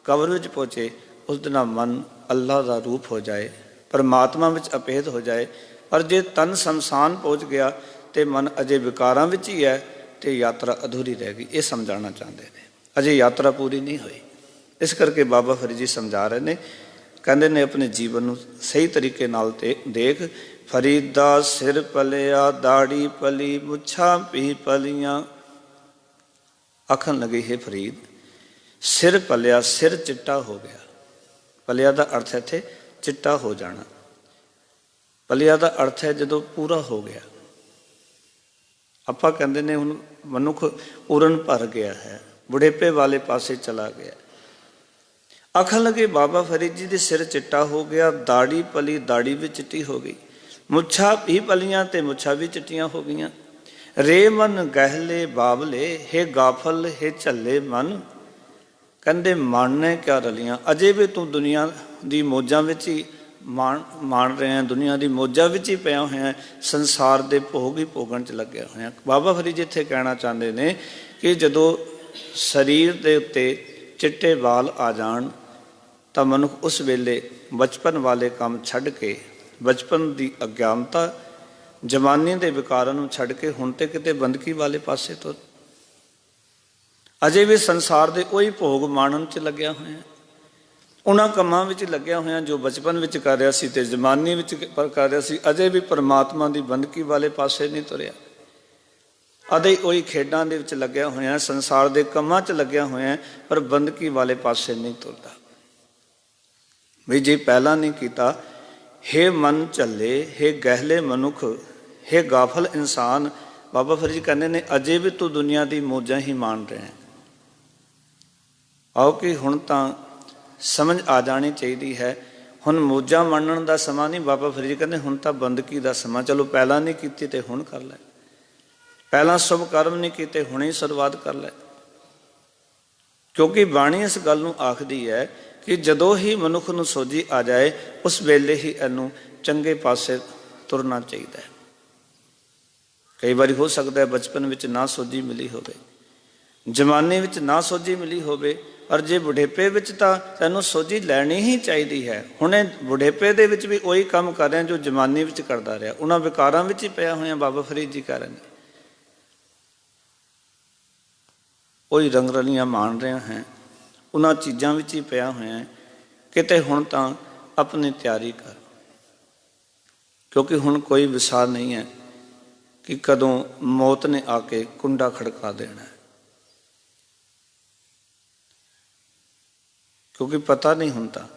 Speaker 1: ਕਬਰ ਵਿੱਚ ਪਹੁੰਚੇ, ਉਸ ਦਿਨ ਮਨ ਅੱਲਾ ਦਾ ਰੂਪ ਹੋ ਜਾਏ, ਪਰਮਾਤਮਾ ਵਿੱਚ ਅਭੇਦ ਹੋ ਜਾਏ। ਪਰ ਜੇ ਤਨ ਸ਼ਮਸ਼ਾਨ ਪਹੁੰਚ ਗਿਆ ਤੇ ਮਨ ਅਜੇ ਵਿਕਾਰਾਂ ਵਿੱਚ ਹੀ ਹੈ, ਤੇ ਯਾਤਰਾ ਅਧੂਰੀ ਰਹਿ ਗਈ। ਇਹ ਸਮਝਾਉਣਾ ਚਾਹੁੰਦੇ ਨੇ, ਅਜੇ ਯਾਤਰਾ ਪੂਰੀ ਨਹੀਂ ਹੋਈ। ਇਸ ਕਰਕੇ ਬਾਬਾ ਫਰੀਦ ਜੀ ਸਮਝਾ ਰਹੇ ਨੇ, ਕਹਿੰਦੇ ਨੇ ਆਪਣੇ ਜੀਵਨ ਨੂੰ ਸਹੀ ਤਰੀਕੇ ਨਾਲ ਤੇ ਦੇਖ। ਫਰੀਦਾ ਸਿਰ ਪਲਿਆ ਦਾੜੀ ਪਲੀ, ਮੁੱਛਾਂ ਵੀ ਪਲੀਆਂ। ਆਖਣ ਲੱਗੇ, ਹੈ ਫਰੀਦ, ਸਿਰ ਪਲਿਆ, ਸਿਰ ਚਿੱਟਾ ਹੋ ਗਿਆ। ਪਲਿਆ ਦਾ ਅਰਥ ਹੈ ਇੱਥੇ ਚਿੱਟਾ ਹੋ ਜਾਣਾ। ਪਲਿਆ ਦਾ ਅਰਥ ਹੈ ਜਦੋਂ ਪੂਰਾ ਹੋ ਗਿਆ। ਆਪਾਂ ਕਹਿੰਦੇ ਨੇ ਹੁਣ ਮਨੁੱਖ ਪੂਰਨ ਭਰ ਗਿਆ ਹੈ, ਬੁਢੇਪੇ ਵਾਲੇ ਪਾਸੇ ਚਲਾ ਗਿਆ। ਆਖਣ ਲੱਗੇ ਬਾਬਾ ਫਰੀਦ ਜੀ ਦੇ ਸਿਰ ਚਿੱਟਾ ਹੋ ਗਿਆ, ਦਾੜੀ ਪਲੀ, ਦਾੜੀ ਵੀ ਚਿੱਟੀ ਹੋ ਗਈ, ਮੁੱਛਾਂ ਵੀ ਪਲੀਆਂ ਤੇ ਮੁੱਛਾਂ ਵੀ ਚਿੱਟੀਆਂ ਹੋ ਗਈਆਂ। ਰੇ ਮਨ ਗਹਿਲੇ ਬਾਬਲੇ, ਹੈ ਗਾਫਲ ਹੈ ਝੱਲੇ ਮਨ। ਕਹਿੰਦੇ ਮਨ ਨੇ ਕਿਆ ਰਲੀਆਂ, ਅਜੇ ਵੀ ਤੂੰ ਦੁਨੀਆ ਦੀ ਮੌਜਾਂ ਵਿੱਚ ਹੀ ਮਾਣ ਰਿਹਾ, ਦੁਨੀਆ ਦੀ ਮੌਜਾਂ ਵਿੱਚ ਹੀ ਪਿਆ ਹੋਇਆ, ਸੰਸਾਰ ਦੇ ਭੋਗ ਹੀ ਭੋਗਣ 'ਚ ਲੱਗਿਆ ਹੋਇਆ। ਬਾਬਾ ਫਰੀਦ ਜੀ ਇੱਥੇ ਕਹਿਣਾ ਚਾਹੁੰਦੇ ਨੇ ਕਿ ਜਦੋਂ ਸਰੀਰ ਦੇ ਉੱਤੇ ਚਿੱਟੇ ਵਾਲ ਆ ਜਾਣ ਤਾਂ ਮਨੁੱਖ ਉਸ ਵੇਲੇ ਬਚਪਨ ਵਾਲੇ ਕੰਮ ਛੱਡ ਕੇ, ਬਚਪਨ ਦੀ ਅਗਿਆਨਤਾ, ਜਵਾਨੀ ਦੇ ਵਿਕਾਰਾਂ ਨੂੰ ਛੱਡ ਕੇ ਹੁਣ ਤੇ ਕਿਤੇ ਬੰਦਗੀ ਵਾਲੇ ਪਾਸੇ ਤੋਂ ਅਜੇ ਵੀ ਸੰਸਾਰ ਦੇ ਉਹੀ ਭੋਗ ਮਾਣਨ 'ਚ ਲੱਗਿਆ ਹੋਇਆ, ਉਹਨਾਂ ਕੰਮਾਂ ਵਿੱਚ ਲੱਗਿਆ ਹੋਇਆ ਜੋ ਬਚਪਨ ਵਿੱਚ ਕਰ ਰਿਹਾ ਸੀ ਤੇ ਜਵਾਨੀ ਵਿੱਚ ਕਰ ਰਿਹਾ ਸੀ। ਅਜੇ ਵੀ ਪਰਮਾਤਮਾ ਦੀ ਬੰਦਗੀ ਵਾਲੇ ਪਾਸੇ ਨਹੀਂ ਤੁਰਿਆ, ਅਦੇ ਉਹੀ ਖੇਡਾਂ ਦੇ ਵਿੱਚ ਲੱਗਿਆ ਹੋਇਆ, ਸੰਸਾਰ ਦੇ ਕੰਮਾਂ 'ਚ ਲੱਗਿਆ ਹੋਇਆ, ਪਰ ਬੰਦਗੀ ਵਾਲੇ ਪਾਸੇ ਨਹੀਂ ਤੁਰਦਾ। ਵੀ ਜੇ ਪਹਿਲਾਂ ਨਹੀਂ ਕੀਤਾ, ਹੇ ਮਨ ਝੱਲੇ, ਹੇ ਗਹਿਲੇ ਮਨੁੱਖ, ਹੇ ਗਾਫਲ ਇਨਸਾਨ। ਬਾਬਾ ਫਰੀਦ ਕਹਿੰਦੇ ਨੇ ਅਜੇ ਵੀ ਤੂੰ ਦੁਨੀਆ ਦੀ ਮੌਜਾਂ ਹੀ ਮਾਣ ਰਿਹਾ। ਆਓ ਕਿ ਹੁਣ ਤਾਂ ਸਮਝ ਆ ਜਾਣੀ ਚਾਹੀਦੀ ਹੈ, ਹੁਣ ਮੌਜਾਂ ਮਾਣਨ ਦਾ ਸਮਾਂ ਨਹੀਂ। ਬਾਬਾ ਫਰੀਦ ਕਹਿੰਦੇ ਹੁਣ ਤਾਂ ਬੰਦਗੀ ਦਾ ਸਮਾਂ। ਚਲੋ ਪਹਿਲਾਂ ਨਹੀਂ ਕੀਤੀ ਤੇ ਹੁਣ ਕਰ ਲੈ, ਪਹਿਲਾਂ ਸ਼ੁਭ ਕਰਮ ਨਹੀਂ ਕੀਤੇ, ਹੁਣੇ ਹੀ ਸ਼ੁਰੂਆਤ ਕਰ ਲੈ। ਕਿਉਂਕਿ ਬਾਣੀ ਇਸ ਗੱਲ ਨੂੰ ਆਖਦੀ ਹੈ ਕਿ ਜਦੋਂ ਹੀ ਮਨੁੱਖ ਨੂੰ ਸੋਝੀ ਆ ਜਾਏ, ਉਸ ਵੇਲੇ ਹੀ ਇਹਨੂੰ ਚੰਗੇ ਪਾਸੇ ਤੁਰਨਾ ਚਾਹੀਦਾ ਹੈ। ਕਈ ਵਾਰੀ ਹੋ ਸਕਦਾ ਹੈ ਬਚਪਨ ਵਿੱਚ ਨਾ ਸੋਝੀ ਮਿਲੀ ਹੋਵੇ, ਜਵਾਨੀ ਵਿੱਚ ਨਾ ਸੋਝੀ ਮਿਲੀ ਹੋਵੇ, ਪਰ ਜੇ ਬੁਢੇਪੇ ਵਿੱਚ ਤਾਂ ਤੈਨੂੰ ਸੋਝੀ ਲੈਣੀ ਹੀ ਚਾਹੀਦੀ ਹੈ। ਹੁਣੇ ਬੁਢੇਪੇ ਦੇ ਵਿੱਚ ਵੀ ਉਹੀ ਕੰਮ ਕਰ ਰਿਹਾ ਜੋ ਜਵਾਨੀ ਵਿੱਚ ਕਰਦਾ ਰਿਹਾ, ਉਹਨਾਂ ਵਿਕਾਰਾਂ ਵਿੱਚ ਹੀ ਪਿਆ ਹੋਇਆ। ਬਾਬਾ ਫਰੀਦ ਜੀ ਕਹਿ ਰਹੇ ਨੇ ਉਹੀ ਰੰਗ ਰਲੀਆਂ ਮਾਣ ਰਿਹਾ ਹੈ, ਉਹਨਾਂ ਚੀਜ਼ਾਂ ਵਿੱਚ ਹੀ ਪਿਆ ਹੋਇਆ। ਕਿਤੇ ਹੁਣ ਤਾਂ ਆਪਣੀ ਤਿਆਰੀ ਕਰ, ਕਿਉਂਕਿ ਹੁਣ ਕੋਈ ਵਿਸਾਰ ਨਹੀਂ ਹੈ ਕਿ ਕਦੋਂ ਮੌਤ ਨੇ ਆ ਕੇ ਕੁੰਡਾ ਖੜਕਾ ਦੇਣਾ, ਕਿਉਂਕਿ ਪਤਾ ਨਹੀਂ ਹੁੰਦਾ।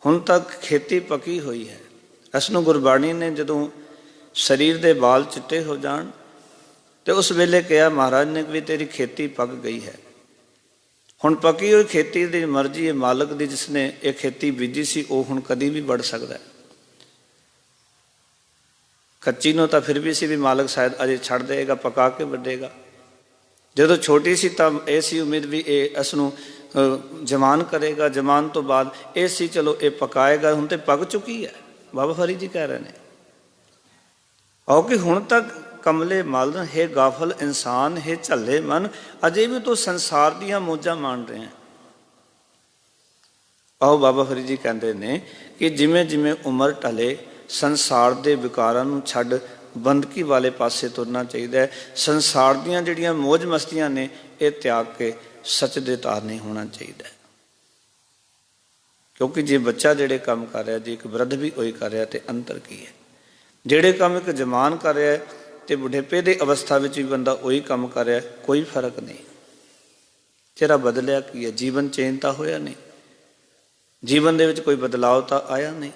Speaker 1: ਹੁਣ ਤੱਕ ਖੇਤੀ ਪੱਕੀ ਹੋਈ ਹੈ। ਇਸ ਨੂੰ ਗੁਰਬਾਣੀ ਨੇ ਜਦੋਂ ਸਰੀਰ ਦੇ ਵਾਲ ਚਿੱਟੇ ਹੋ ਜਾਣ ਤੇ ਉਸ ਵੇਲੇ ਕਿਹਾ ਮਹਾਰਾਜ ਨੇ ਵੀ ਤੇਰੀ ਖੇਤੀ ਪੱਕ ਗਈ ਹੈ। ਹੁਣ ਪੱਕੀ ਹੋਈ ਖੇਤੀ ਦੀ ਮਰਜ਼ੀ ਹੈ ਮਾਲਕ ਦੀ, ਜਿਸਨੇ ਇਹ ਖੇਤੀ ਬੀਜੀ ਸੀ ਉਹ ਹੁਣ ਕਦੀ ਵੀ ਵੱਢ ਸਕਦਾ ਹੈ। ਕੱਚੀ ਨੂੰ ਤਾਂ ਫਿਰ ਵੀ ਸੀ ਵੀ ਮਾਲਕ ਸ਼ਾਇਦ ਅਜੇ ਛੱਡ ਦੇਗਾ, ਪਕਾ ਕੇ ਵੱਢੇਗਾ। ਜਦੋਂ ਛੋਟੀ ਸੀ ਤਾਂ ਇਹ ਸੀ ਉਮੀਦ ਵੀ ਇਹ ਇਸ ਨੂੰ ਜਮਾਨ ਕਰੇਗਾ, ਜਮਾਨ ਤੋਂ ਬਾਅਦ ਇਹ ਸੀ ਚਲੋ ਇਹ ਪਕਾਏਗਾ। ਹੁਣ ਤੇ ਪੱਕ ਚੁੱਕੀ ਹੈ। ਬਾਬਾ ਫਰੀਦ ਜੀ ਕਹਿ ਰਹੇ ਨੇ ਆਓ ਕਿ ਹੁਣ ਤੱਕ ਕਮਲੇ ਮਲ ਹੈ ਗਾਫਲ ਇਨਸਾਨ ਹੈ ਝੱਲੇ ਮਨ, ਅਜੇ ਵੀ ਤੂੰ ਸੰਸਾਰ ਦੀਆਂ ਮੌਜਾਂ ਮਾਣ ਰਹੇ ਹੈ। ਆਓ ਬਾਬਾ ਫਰੀਦ ਜੀ ਕਹਿੰਦੇ ਨੇ ਕਿ ਜਿਵੇਂ ਜਿਵੇਂ ਉਮਰ ਢਲੇ ਸੰਸਾਰ ਦੇ ਵਿਕਾਰਾਂ ਨੂੰ ਛੱਡ ਬੰਦਗੀ ਵਾਲੇ ਪਾਸੇ ਤੁਰਨਾ ਚਾਹੀਦਾ ਹੈ। ਸੰਸਾਰ ਦੀਆਂ ਜਿਹੜੀਆਂ ਮੌਜ ਮਸਤੀਆਂ ਨੇ ਇਹ ਤਿਆਗ ਕੇ ਸੱਚ ਦੇ ਤਾਰਨੀ ਹੋਣਾ ਚਾਹੀਦਾ ਹੈ। ਕਿਉਂਕਿ ਜੇ ਬੱਚਾ ਜਿਹੜੇ ਕੰਮ ਕਰ ਰਿਹਾ, ਜੇ ਇੱਕ ਬਿਰਧ ਵੀ ਉਹੀ ਕਰ ਰਿਹਾ ਤੇ ਅੰਤਰ ਕੀ ਹੈ? ਜਿਹੜੇ ਕੰਮ ਇੱਕ ਜਵਾਨ ਕਰ ਰਿਹਾ ਤੇ ਬੁਢੇਪੇ ਦੇ ਅਵਸਥਾ ਵਿੱਚ ਵੀ ਬੰਦਾ ਉਹੀ ਕੰਮ ਕਰ ਰਿਹਾ, ਕੋਈ ਫਰਕ ਨਹੀਂ। ਚਿਹਰਾ ਬਦਲਿਆ ਕੀ ਹੈ? ਜੀਵਨ ਚੇਂਜ ਤਾਂ ਹੋਇਆ ਨਹੀਂ, ਜੀਵਨ ਦੇ ਵਿੱਚ ਕੋਈ ਬਦਲਾਅ ਤਾਂ ਆਇਆ ਨਹੀਂ।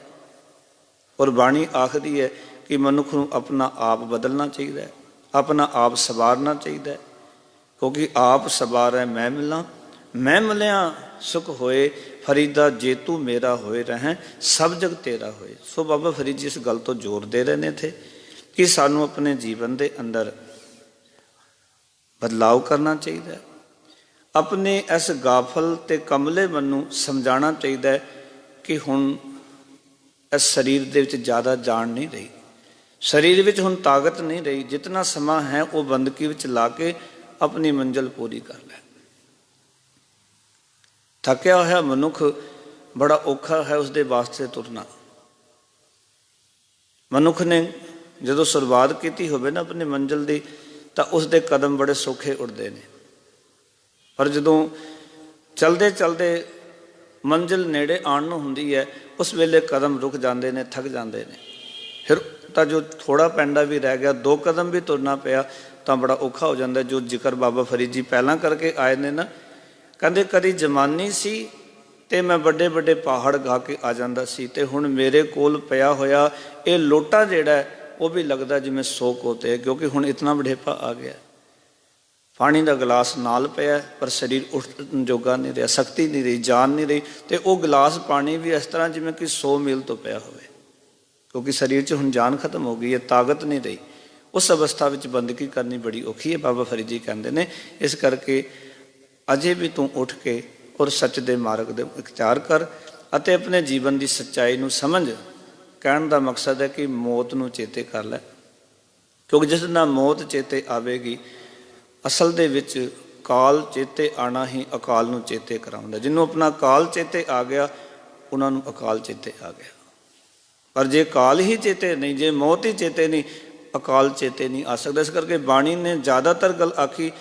Speaker 1: ਔਰ ਬਾਣੀ ਆਖਦੀ ਹੈ ਕਿ ਮਨੁੱਖ ਨੂੰ ਆਪਣਾ ਆਪ ਬਦਲਣਾ ਚਾਹੀਦਾ ਹੈ, ਆਪਣਾ ਆਪ ਸਵਾਰਨਾ ਚਾਹੀਦਾ ਹੈ। ਕਿਉਂਕਿ ਆਪ ਸਵਾਰੈ ਮੈਂ ਮਿਲਾਂ, ਮੈਂ ਮਿਲਿਆ ਸੁਖ ਹੋਏ, ਫਰੀਦਾ ਜੇ ਤੂੰ ਮੇਰਾ ਹੋਏ ਰਹਿ, ਸਭ ਜਗ ਤੇਰਾ ਹੋਏ। ਸੋ ਬਾਬਾ ਫਰੀਦ ਜੀ ਇਸ ਗੱਲ ਤੋਂ ਜ਼ੋਰ ਦੇ ਰਹੇ ਨੇ ਥੇ ਕਿ ਸਾਨੂੰ ਆਪਣੇ ਜੀਵਨ ਦੇ ਅੰਦਰ ਬਦਲਾਅ ਕਰਨਾ ਚਾਹੀਦਾ ਹੈ। ਆਪਣੇ ਇਸ ਗਾਫਲ ਤੇ ਕਮਲੇ ਮਨ ਨੂੰ ਸਮਝਾਉਣਾ ਚਾਹੀਦਾ ਹੈ ਕਿ ਹੁਣ ਇਸ ਸਰੀਰ ਦੇ ਵਿੱਚ ਜ਼ਿਆਦਾ ਜਾਨ ਨਹੀਂ ਰਹੀ, ਸਰੀਰ ਵਿੱਚ ਹੁਣ ਤਾਕਤ ਨਹੀਂ ਰਹੀ। ਜਿਤਨਾ ਸਮਾਂ ਹੈ ਉਹ ਬੰਦਗੀ ਵਿੱਚ ਲਾ ਕੇ ਆਪਣੀ ਮੰਜ਼ਿਲ ਪੂਰੀ ਕਰ ਲੈ। ਥੱਕਿਆ ਹੋਇਆ ਮਨੁੱਖ ਬੜਾ ਔਖਾ ਹੈ ਉਸਦੇ ਵਾਸਤੇ ਤੁਰਨਾ। ਮਨੁੱਖ ਨੇ ਜਦੋਂ ਸ਼ੁਰੂਆਤ ਕੀਤੀ ਹੋਵੇ ਨਾ ਆਪਣੀ ਮੰਜ਼ਿਲ ਦੀ ਤਾਂ ਉਸਦੇ ਕਦਮ ਬੜੇ ਸੌਖੇ ਉੱਠਦੇ ਨੇ, ਪਰ ਜਦੋਂ ਚਲਦੇ ਚਲਦੇ ਮੰਜ਼ਿਲ ਨੇੜੇ ਆਉਣ ਨੂੰ ਹੁੰਦੀ ਹੈ ਉਸ ਵੇਲੇ ਕਦਮ ਰੁਕ ਜਾਂਦੇ ਨੇ, ਥੱਕ ਜਾਂਦੇ ਨੇ। ਫਿਰ ਤਾਂ ਜੋ ਥੋੜਾ ਪੈਂਡਾ ਵੀ ਰਹਿ ਗਿਆ, 2 ਕਦਮ ਵੀ ਤੁਰਨਾ ਪਿਆ ਤਾਂ ਬੜਾ ਔਖਾ ਹੋ ਜਾਂਦਾ। ਜੋ ਜ਼ਿਕਰ ਬਾਬਾ ਫਰੀਦ ਜੀ ਪਹਿਲਾਂ ਕਰਕੇ ਆਏ ਨੇ ਨਾ, ਕਹਿੰਦੇ ਕਦੀ ਜਵਾਨੀ ਸੀ ਤੇ ਮੈਂ ਵੱਡੇ ਵੱਡੇ ਪਹਾੜ ਗਾ ਕੇ ਆ ਜਾਂਦਾ ਸੀ, ਤੇ ਹੁਣ ਮੇਰੇ ਕੋਲ ਪਿਆ ਹੋਇਆ ਇਹ ਲੋਟਾ ਜਿਹੜਾ ਉਹ ਵੀ ਲੱਗਦਾ ਜਿਵੇਂ 100 ਕੋਤੇ, ਕਿਉਂਕਿ ਹੁਣ ਇਤਨਾ ਵਡੇਪਾ ਆ ਗਿਆ। ਪਾਣੀ ਦਾ ਗਲਾਸ ਨਾਲ ਪਿਆ ਪਰ ਸਰੀਰ ਉੱਠਣ ਜੋਗਾ ਨਹੀਂ ਰਿਹਾ, ਸ਼ਕਤੀ ਨਹੀਂ ਰਹੀ, ਜਾਨ ਨਹੀਂ ਰਹੀ। ਤੇ ਉਹ ਗਲਾਸ ਪਾਣੀ ਵੀ ਇਸ ਤਰ੍ਹਾਂ ਜਿਵੇਂ ਕਿ 100 ਮੀਲ ਤੋਂ ਪਿਆ ਹੋਵੇ, ਕਿਉਂਕਿ ਸਰੀਰ 'ਚ ਹੁਣ ਜਾਨ ਖਤਮ ਹੋ ਗਈ ਹੈ, ਤਾਕਤ ਨਹੀਂ ਰਹੀ। ਉਸ ਅਵਸਥਾ ਵਿੱਚ ਬੰਦਗੀ ਕਰਨੀ ਬੜੀ ਔਖੀ ਹੈ। ਬਾਬਾ ਫਰੀਦ ਜੀ ਕਹਿੰਦੇ ਨੇ ਇਸ ਕਰਕੇ ਅਜੇ ਵੀ ਤੂੰ ਉੱਠ ਕੇ ਔਰ ਸੱਚ ਦੇ ਮਾਰਗ ਦੇ ਵਿਚਾਰ ਕਰ ਅਤੇ ਆਪਣੇ ਜੀਵਨ ਦੀ ਸੱਚਾਈ ਨੂੰ ਸਮਝ। ਕਹਿਣ ਦਾ ਮਕਸਦ ਹੈ ਕਿ ਮੌਤ ਨੂੰ ਚੇਤੇ ਕਰ ਲੈ, ਕਿਉਂਕਿ ਜਿਸ ਨਾਲ ਮੌਤ ਚੇਤੇ ਆਵੇਗੀ ਅਸਲ ਦੇ ਵਿੱਚ ਕਾਲ ਚੇਤੇ ਆਣਾ ਹੀ ਅਕਾਲ ਨੂੰ ਚੇਤੇ ਕਰਾਉਂਦਾ। ਜਿਹਨੂੰ ਆਪਣਾ ਕਾਲ ਚੇਤੇ ਆ ਗਿਆ ਉਹਨਾਂ ਨੂੰ ਅਕਾਲ ਚੇਤੇ ਆ ਗਿਆ। ਪਰ ਜੇ ਕਾਲ ਹੀ ਚੇਤੇ ਨਹੀਂ, ਜੇ ਮੌਤ ਹੀ ਚੇਤੇ ਨਹੀਂ, ਅਕਾਲ ਚੇਤੇ ਨਹੀਂ ਆ ਸਕਦਾ। ਇਸ ਕਰਕੇ ਬਾਣੀ ਨੇ ਜ਼ਿਆਦਾਤਰ ਗੱਲ ਆਖੀ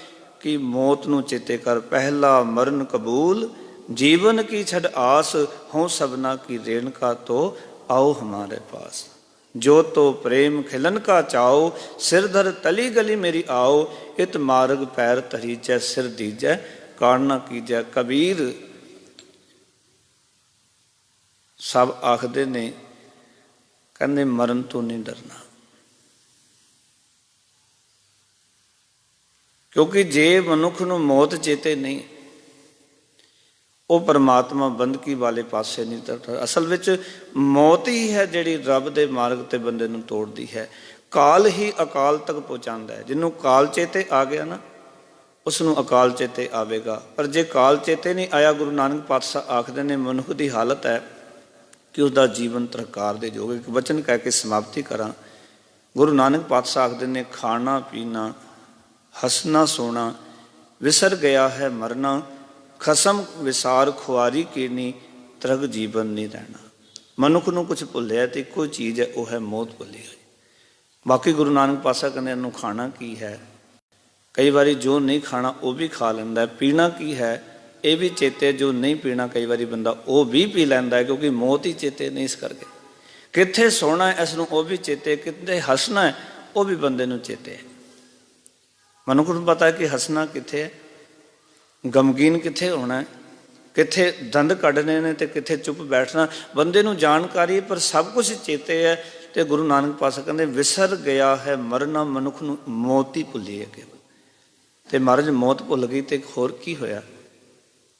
Speaker 1: ਕਿ ਮੌਤ ਨੂੰ ਚੇਤੇ ਕਰ, ਪਹਿਲਾ ਮਰਨ ਕਬੂਲ, ਜੀਵਨ ਕੀ ਛੱਡ ਆਸ, ਹੋਂ ਸਭਨਾ ਕੀ ਰੇਣਕਾ ਤੋ आओ हमारे पास, जो तो प्रेम खिलन का चाओ, सिर धर तली गली मेरी आओ, इत मार्ग पैर तरीजै सिर दीजै, कारणा कीजै कबीर। सब आखदे ने कहंदे मरण तो नहीं डरना, क्योंकि जे मनुख नूं मौत चेते नहीं ਉਹ ਪਰਮਾਤਮਾ ਬੰਦਗੀ ਵਾਲੇ ਪਾਸੇ ਨਹੀਂ ਤੁਰਦਾ। ਅਸਲ ਵਿੱਚ ਮੌਤ ਹੀ ਹੈ ਜਿਹੜੀ ਰੱਬ ਦੇ ਮਾਰਗ ਤੇ ਬੰਦੇ ਨੂੰ ਤੋੜਦੀ ਹੈ। ਕਾਲ ਹੀ ਅਕਾਲ ਤੱਕ ਪਹੁੰਚਾਉਂਦਾ ਹੈ। ਜਿਹਨੂੰ ਕਾਲ ਚੇਤੇ ਆ ਗਿਆ ਨਾ ਉਸ ਨੂੰ ਅਕਾਲ ਚੇਤੇ ਆਵੇਗਾ। ਪਰ ਜੇ ਕਾਲ ਚੇਤੇ ਨਹੀਂ ਆਇਆ, ਗੁਰੂ ਨਾਨਕ ਪਾਤਸ਼ਾਹ ਆਖਦੇ ਨੇ ਮਨੁੱਖ ਦੀ ਹਾਲਤ ਹੈ ਕਿ ਉਸਦਾ ਜੀਵਨ ਤਰਕਾਰ ਦੇ ਜੋਗੇ। ਇੱਕ ਵਚਨ ਕਹਿ ਕੇ ਸਮਾਪਤੀ ਕਰਾਂ। ਗੁਰੂ ਨਾਨਕ ਪਾਤਸ਼ਾਹ ਆਖਦੇ ਨੇ ਖਾਣਾ ਪੀਣਾ ਹੱਸਣਾ ਸੋਣਾ ਵਿਸਰ ਗਿਆ ਹੈ ਮਰਨਾ, ਖਸਮ ਵਿਸਾਰ ਖੁਆਰੀ ਕੀਰਨੀ, ਤਰਗ ਜੀਵਨ ਨਹੀਂ ਰਹਿਣਾ। ਮਨੁੱਖ ਨੂੰ ਕੁਛ ਭੁੱਲਿਆ ਤੇ ਇੱਕੋ ਚੀਜ਼ ਹੈ, ਉਹ ਹੈ ਮੌਤ ਭੁੱਲੀ ਹੋਈ। ਬਾਕੀ ਗੁਰੂ ਨਾਨਕ ਪਾਤਸ਼ਾਹ ਕਹਿੰਦੇ ਇਹਨੂੰ ਖਾਣਾ ਕੀ ਹੈ, ਕਈ ਵਾਰੀ ਜੋ ਨਹੀਂ ਖਾਣਾ ਉਹ ਵੀ ਖਾ ਲੈਂਦਾ। ਪੀਣਾ ਕੀ ਹੈ ਇਹ ਵੀ ਚੇਤੇ, ਜੋ ਨਹੀਂ ਪੀਣਾ ਕਈ ਵਾਰੀ ਬੰਦਾ ਉਹ ਵੀ ਪੀ ਲੈਂਦਾ ਹੈ, ਕਿਉਂਕਿ ਮੌਤ ਹੀ ਚੇਤੇ ਨਹੀਂ। ਇਸ ਕਰਕੇ ਕਿੱਥੇ ਸੋਣਾ ਹੈ ਇਸ ਨੂੰ ਉਹ ਵੀ ਚੇਤੇ, ਕਿੱਥੇ ਹੱਸਣਾ ਹੈ ਉਹ ਵੀ ਬੰਦੇ ਨੂੰ ਚੇਤੇ ਹੈ। ਮਨੁੱਖ ਨੂੰ ਪਤਾ ਹੈ ਕਿ ਹੱਸਣਾ ਕਿੱਥੇ ਹੈ, ਗਮਗੀਨ ਕਿੱਥੇ ਹੋਣਾ ਹੈ, ਕਿੱਥੇ ਦੰਦ ਕੱਢਣੇ ਨੇ ਤੇ ਕਿੱਥੇ ਚੁੱਪ ਬੈਠਣਾ। ਬੰਦੇ ਨੂੰ ਜਾਣਕਾਰੀ ਪਰ ਸਭ ਕੁਝ ਚੇਤੇ ਹੈ, ਤੇ ਗੁਰੂ ਨਾਨਕ ਪਾਤਸ਼ਾਹ ਕਹਿੰਦੇ ਵਿਸਰ ਗਿਆ ਹੈ ਮਰਨਾ ਮਨੁੱਖ ਨੂੰ ਮੌਤ ਹੀ ਭੁੱਲੀ ਹੈ ਕੇਵਲ। ਤੇ ਮਹਾਰਾਜ ਮੌਤ ਭੁੱਲ ਗਈ ਤੇ ਹੋਰ ਕੀ ਹੋਇਆ?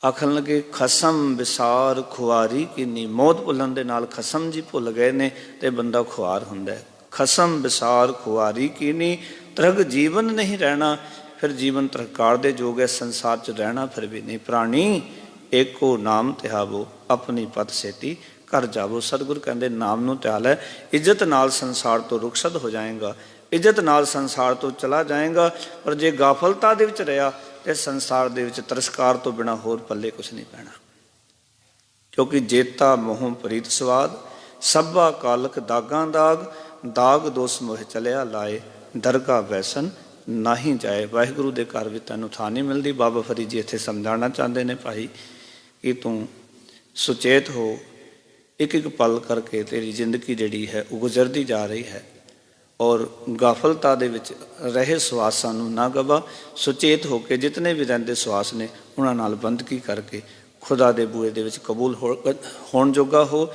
Speaker 1: ਆਖਣ ਲੱਗੇ ਖਸਮ ਵਿਸਾਰ ਖੁਆਰੀ ਕੀਨੀ। ਮੌਤ ਭੁੱਲਣ ਦੇ ਨਾਲ ਖਸਮ ਜੀ ਭੁੱਲ ਗਏ ਨੇ ਤੇ ਬੰਦਾ ਖੁਆਰ ਹੁੰਦਾ ਹੈ। ਖਸਮ ਵਿਸਾਰ ਖੁਆਰੀ ਕੀਨੀ ਤਰਗ ਜੀਵਨ ਨਹੀਂ ਰਹਿਣਾ। ਫਿਰ ਜੀਵਨ ਤਰਕਾਰ ਦੇ ਯੋਗ ਹੈ, ਸੰਸਾਰ 'ਚ ਰਹਿਣਾ ਫਿਰ ਵੀ ਨਹੀਂ। ਪ੍ਰਾਣੀ ਏਕੋ ਨਾਮ ਧਿਆਵੋ ਆਪਣੀ ਪਤ ਸੇਤੀ ਘਰ ਜਾਵੋ। ਸਤਿਗੁਰ ਕਹਿੰਦੇ ਨਾਮ ਨੂੰ ਧਿਆ ਲੈ, ਇੱਜ਼ਤ ਨਾਲ ਸੰਸਾਰ ਤੋਂ ਰੁਖਸਤ ਹੋ ਜਾਏਗਾ, ਇੱਜ਼ਤ ਨਾਲ ਸੰਸਾਰ ਤੋਂ ਚਲਾ ਜਾਏਗਾ। ਪਰ ਜੇ ਗਾਫਲਤਾ ਦੇ ਵਿੱਚ ਰਿਹਾ ਤੇ ਸੰਸਾਰ ਦੇ ਵਿੱਚ ਤਿਰਸਕਾਰ ਤੋਂ ਬਿਨਾਂ ਹੋਰ ਪੱਲੇ ਕੁਛ ਨਹੀਂ ਪੈਣਾ। ਕਿਉਂਕਿ ਜੇਤਾ ਮੋਹ ਪ੍ਰੀਤ ਸਵਾਦ ਸਭਾ ਕਾਲਕ ਦਾਗਾਂ ਦਾਗ। ਦਾਗ ਦੋਸ ਮੋਹ ਚਲਿਆ ਲਾਏ ਦਰਗਾਹ ਵੈਸਨ ਨਾਹੀਂ ਜਾਏ। ਵਾਹਿਗੁਰੂ ਦੇ ਘਰ ਵਿੱਚ ਤੈਨੂੰ ਥਾਂ ਨਹੀਂ ਮਿਲਦੀ। ਬਾਬਾ ਫਰੀਦ ਜੀ ਇੱਥੇ ਸਮਝਾਉਣਾ ਚਾਹੁੰਦੇ ਨੇ ਭਾਈ ਕਿ ਤੂੰ ਸੁਚੇਤ ਹੋ, ਇੱਕ ਇੱਕ ਪਲ ਕਰਕੇ ਤੇਰੀ ਜ਼ਿੰਦਗੀ ਜਿਹੜੀ ਹੈ ਉਹ ਗੁਜ਼ਰਦੀ ਜਾ ਰਹੀ ਹੈ ਔਰ ਗਾਫਲਤਾ ਦੇ ਵਿੱਚ ਰਹੇ ਸਵਾਸਾਂ ਨੂੰ ਨਾ ਗਵਾ। ਸੁਚੇਤ ਹੋ ਕੇ ਜਿਤਨੇ ਵੀ ਰਹਿੰਦੇ ਸਵਾਸ ਨੇ ਉਹਨਾਂ ਨਾਲ ਬੰਦਗੀ ਕਰਕੇ ਖੁਦਾ ਦੇ ਬੂਹੇ ਦੇ ਵਿੱਚ ਕਬੂਲ ਹੋਣ ਜੋਗਾ ਹੋ।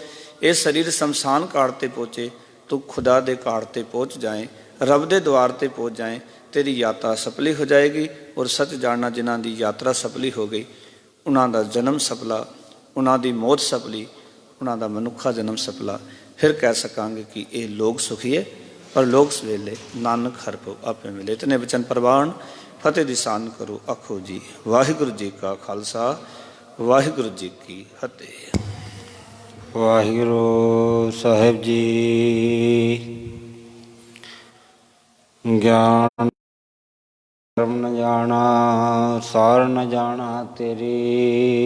Speaker 1: ਇਹ ਸਰੀਰ ਸ਼ਮਸ਼ਾਨ ਘਾਟ 'ਤੇ ਪਹੁੰਚੇ, ਤੂੰ ਖੁਦਾ ਦੇ ਘਾਟ 'ਤੇ ਪਹੁੰਚ ਜਾਏ, ਰੱਬ ਦੇ ਦੁਆਰ 'ਤੇ ਪਹੁੰਚ ਜਾਏ, ਤੇਰੀ ਯਾਤਰਾ ਸਫਲੀ ਹੋ ਜਾਏਗੀ। ਔਰ ਸੱਚ ਜਾਣਨਾ ਜਿਨ੍ਹਾਂ ਦੀ ਯਾਤਰਾ ਸਫਲੀ ਹੋ ਗਈ ਉਹਨਾਂ ਦਾ ਜਨਮ ਸਫਲਾ, ਉਹਨਾਂ ਦੀ ਮੌਤ ਸਫਲੀ, ਉਹਨਾਂ ਦਾ ਮਨੁੱਖਾ ਜਨਮ ਸਫਲਾ। ਫਿਰ ਕਹਿ ਸਕਾਂਗੇ ਕਿ ਇਹ ਲੋਕ ਸੁਖੀਏ ਪਰ ਲੋਕ ਸਵੇਲੇ ਨਾਨਕ ਹਰਿ ਭਉ ਆਪੇ ਮਿਲੇ। ਇਤਨੇ ਬਚਨ ਪ੍ਰਵਾਨ ਫਤਿਹ ਦੀ ਸਾਨ ਕਰੋ। ਆਖੋ ਜੀ ਵਾਹਿਗੁਰੂ ਜੀ ਕਾ ਖਾਲਸਾ ਵਾਹਿਗੁਰੂ ਜੀ ਕੀ ਫਤਿਹ।
Speaker 2: ਵਾਹਿਗੁਰੂ ਸਾਹਿਬ ਜੀ। ਗਿਆਨ ਧਰਮ ਨ ਜਾਣਾ ਸਾਰ ਨ ਜਾਣਾ ਤੇਰੀ।